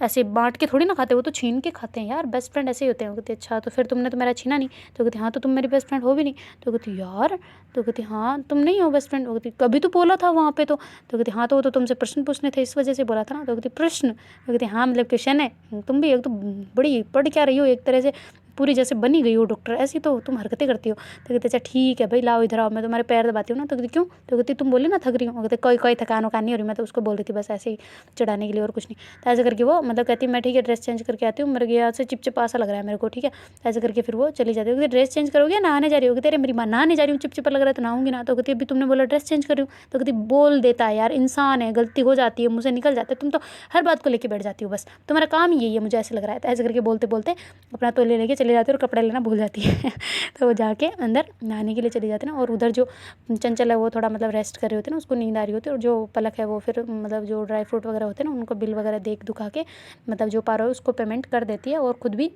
ऐसे बांट के थोड़ी ना खाते, वो तो छीन के खाते हैं यार, बेस्ट फ्रेंड ऐसे ही होते हैं। कहती अच्छा तो फिर तुमने तो मेरा छीना नहीं। तो कहती हाँ तो तुम मेरी बेस्ट फ्रेंड हो भी नहीं। तो कहती यार, तो कहती हाँ तुम नहीं हो बेस्ट फ्रेंड। वो कहती कभी तो बोला था वहाँ पे। तो कहती हाँ तो वो तो तुमसे प्रश्न पूछने थे इस वजह से बोला था ना। तो कहती प्रश्न? तो कहती हाँ मतलब क्वेश्चन है, तुम भी एक तो बड़ी पढ़ क्या रही हो एक तरह से, पूरी जैसे बनी गई हो डॉक्टर, ऐसी तो तुम हरकतें करती हो। तो कहते अच्छा ठीक है भाई लाओ इधर आओ, मैं तुम्हारे पैर दबाती हूँ ना। तो कहती क्यों? तो कहती तुम बोली ना थक रही हूँ। कहते कोई कोई थकान वकान नहीं हो रही, मैं तो उसको बोल रही थी बस ऐसे ही चढ़ाने के लिए और कुछ नहीं। तो ऐसे करके वो मतलब कहती मैं ठीक है ड्रेस चेंज करके आती हूँ, मेरे यहाँ से चिपचिपा सा लग रहा है मेरे को, ठीक है। ऐसे करके फिर वो चली जाती है। कहती ड्रेस चेंज करोगे नहाने जा रही हो? तेरे मेरी माँ नहाने जा रही हूँ, चिपचिपा लग रहा है तो नहाऊंगी ना। तो कहती अभी तुमने बोला ड्रेस चेंज कर रही हूँ। तो कहती बोल देता है यार, इंसान है, गलती हो जाती है, मुझसे निकल जाता है, तुम तो हर बात को लेके बैठ जाती हो, बस तुम्हारा काम ही यही है मुझे ऐसे लग रहा है। तो ऐसे करके बोलते बोलते अपना तौलिया लेके चले जाते हैं और कपड़े लेना भूल जाती है। तो वो जाके अंदर नहाने के लिए चले जाते हैं ना। और उधर जो चंचल है वो थोड़ा मतलब रेस्ट कर रहे होते हैं ना, उसको नींद आ रही होती है। और जो पलक है वो फिर मतलब जो ड्राई फ्रूट वगैरह होते हैं ना उनको बिल वगैरह देख दुखा के मतलब जो पारो है उसको पेमेंट कर देती है, और खुद भी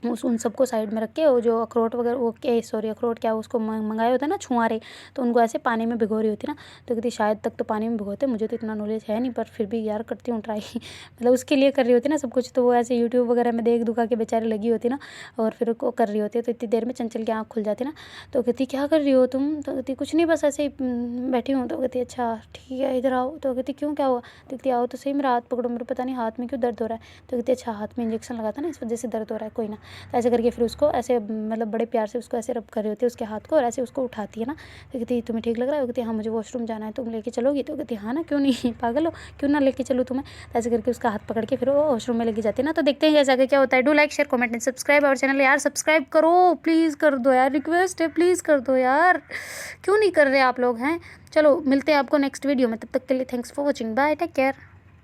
उन सबको साइड में रख के वो जो अखरोट वगैरह वो के सॉरी अखरोट क्या उसको मंगाए होते हैं ना छुआरे, तो उनको ऐसे पानी में भिगो रही होती ना। तो कहती शायद तक तो पानी में भिगोते, मुझे तो इतना नॉलेज है नहीं पर फिर भी यार करती हूँ ट्राई। मतलब उसके लिए कर रही होती ना सब कुछ, तो वो ऐसे यूट्यूब वगैरह में देख दुखा के बेचारे लगी होती ना, और फिर वो कर रही होती है। तो इतनी देर में चंचल की आँख खुल जाती ना। तो कहती क्या कर रही हो तुम? तो कहती कुछ नहीं बस ऐसे ही बैठी हूँ। तो कहती अच्छा ठीक है इधर आओ। तो कहती क्यों क्या हुआ? तो कहती आओ तो सही, मेरा हाथ पकड़ो, मेरे पता नहीं हाथ में क्यों दर्द हो रहा है। तो कहती अच्छा हाथ में इंजेक्शन लगा था ना इस वजह से दर्द हो रहा है, कोई ना। तो ऐसे करके फिर उसको ऐसे मतलब बड़े प्यार से उसको ऐसे रब कर रही होती है उसके हाथ को, और ऐसे उसको उठाती है ना। तो कहती तुम्हें ठीक लग रहा है? वो कहती हाँ मुझे वॉशरूम जाना है, तुम लेके चलोगी? तो कहती हाँ ना, क्यों नहीं, पागल हो, क्यों ना लेके चलूँ तुम्हें। तो ऐसे करके उसका हाथ पकड़ के फिर वो वॉशरूम में लेके जाती है ना। तो देखते हैं कैसे आगे क्या होता है। Do like share comment and subscribe our channel. यार सब्सक्राइब करो प्लीज़, कर दो यार, रिक्वेस्ट है प्लीज़ कर दो यार, क्यों नहीं कर रहे आप लोग हैं। चलो मिलते हैं आपको नेक्स्ट वीडियो में, तब तक के लिए thanks for watching, bye, take care.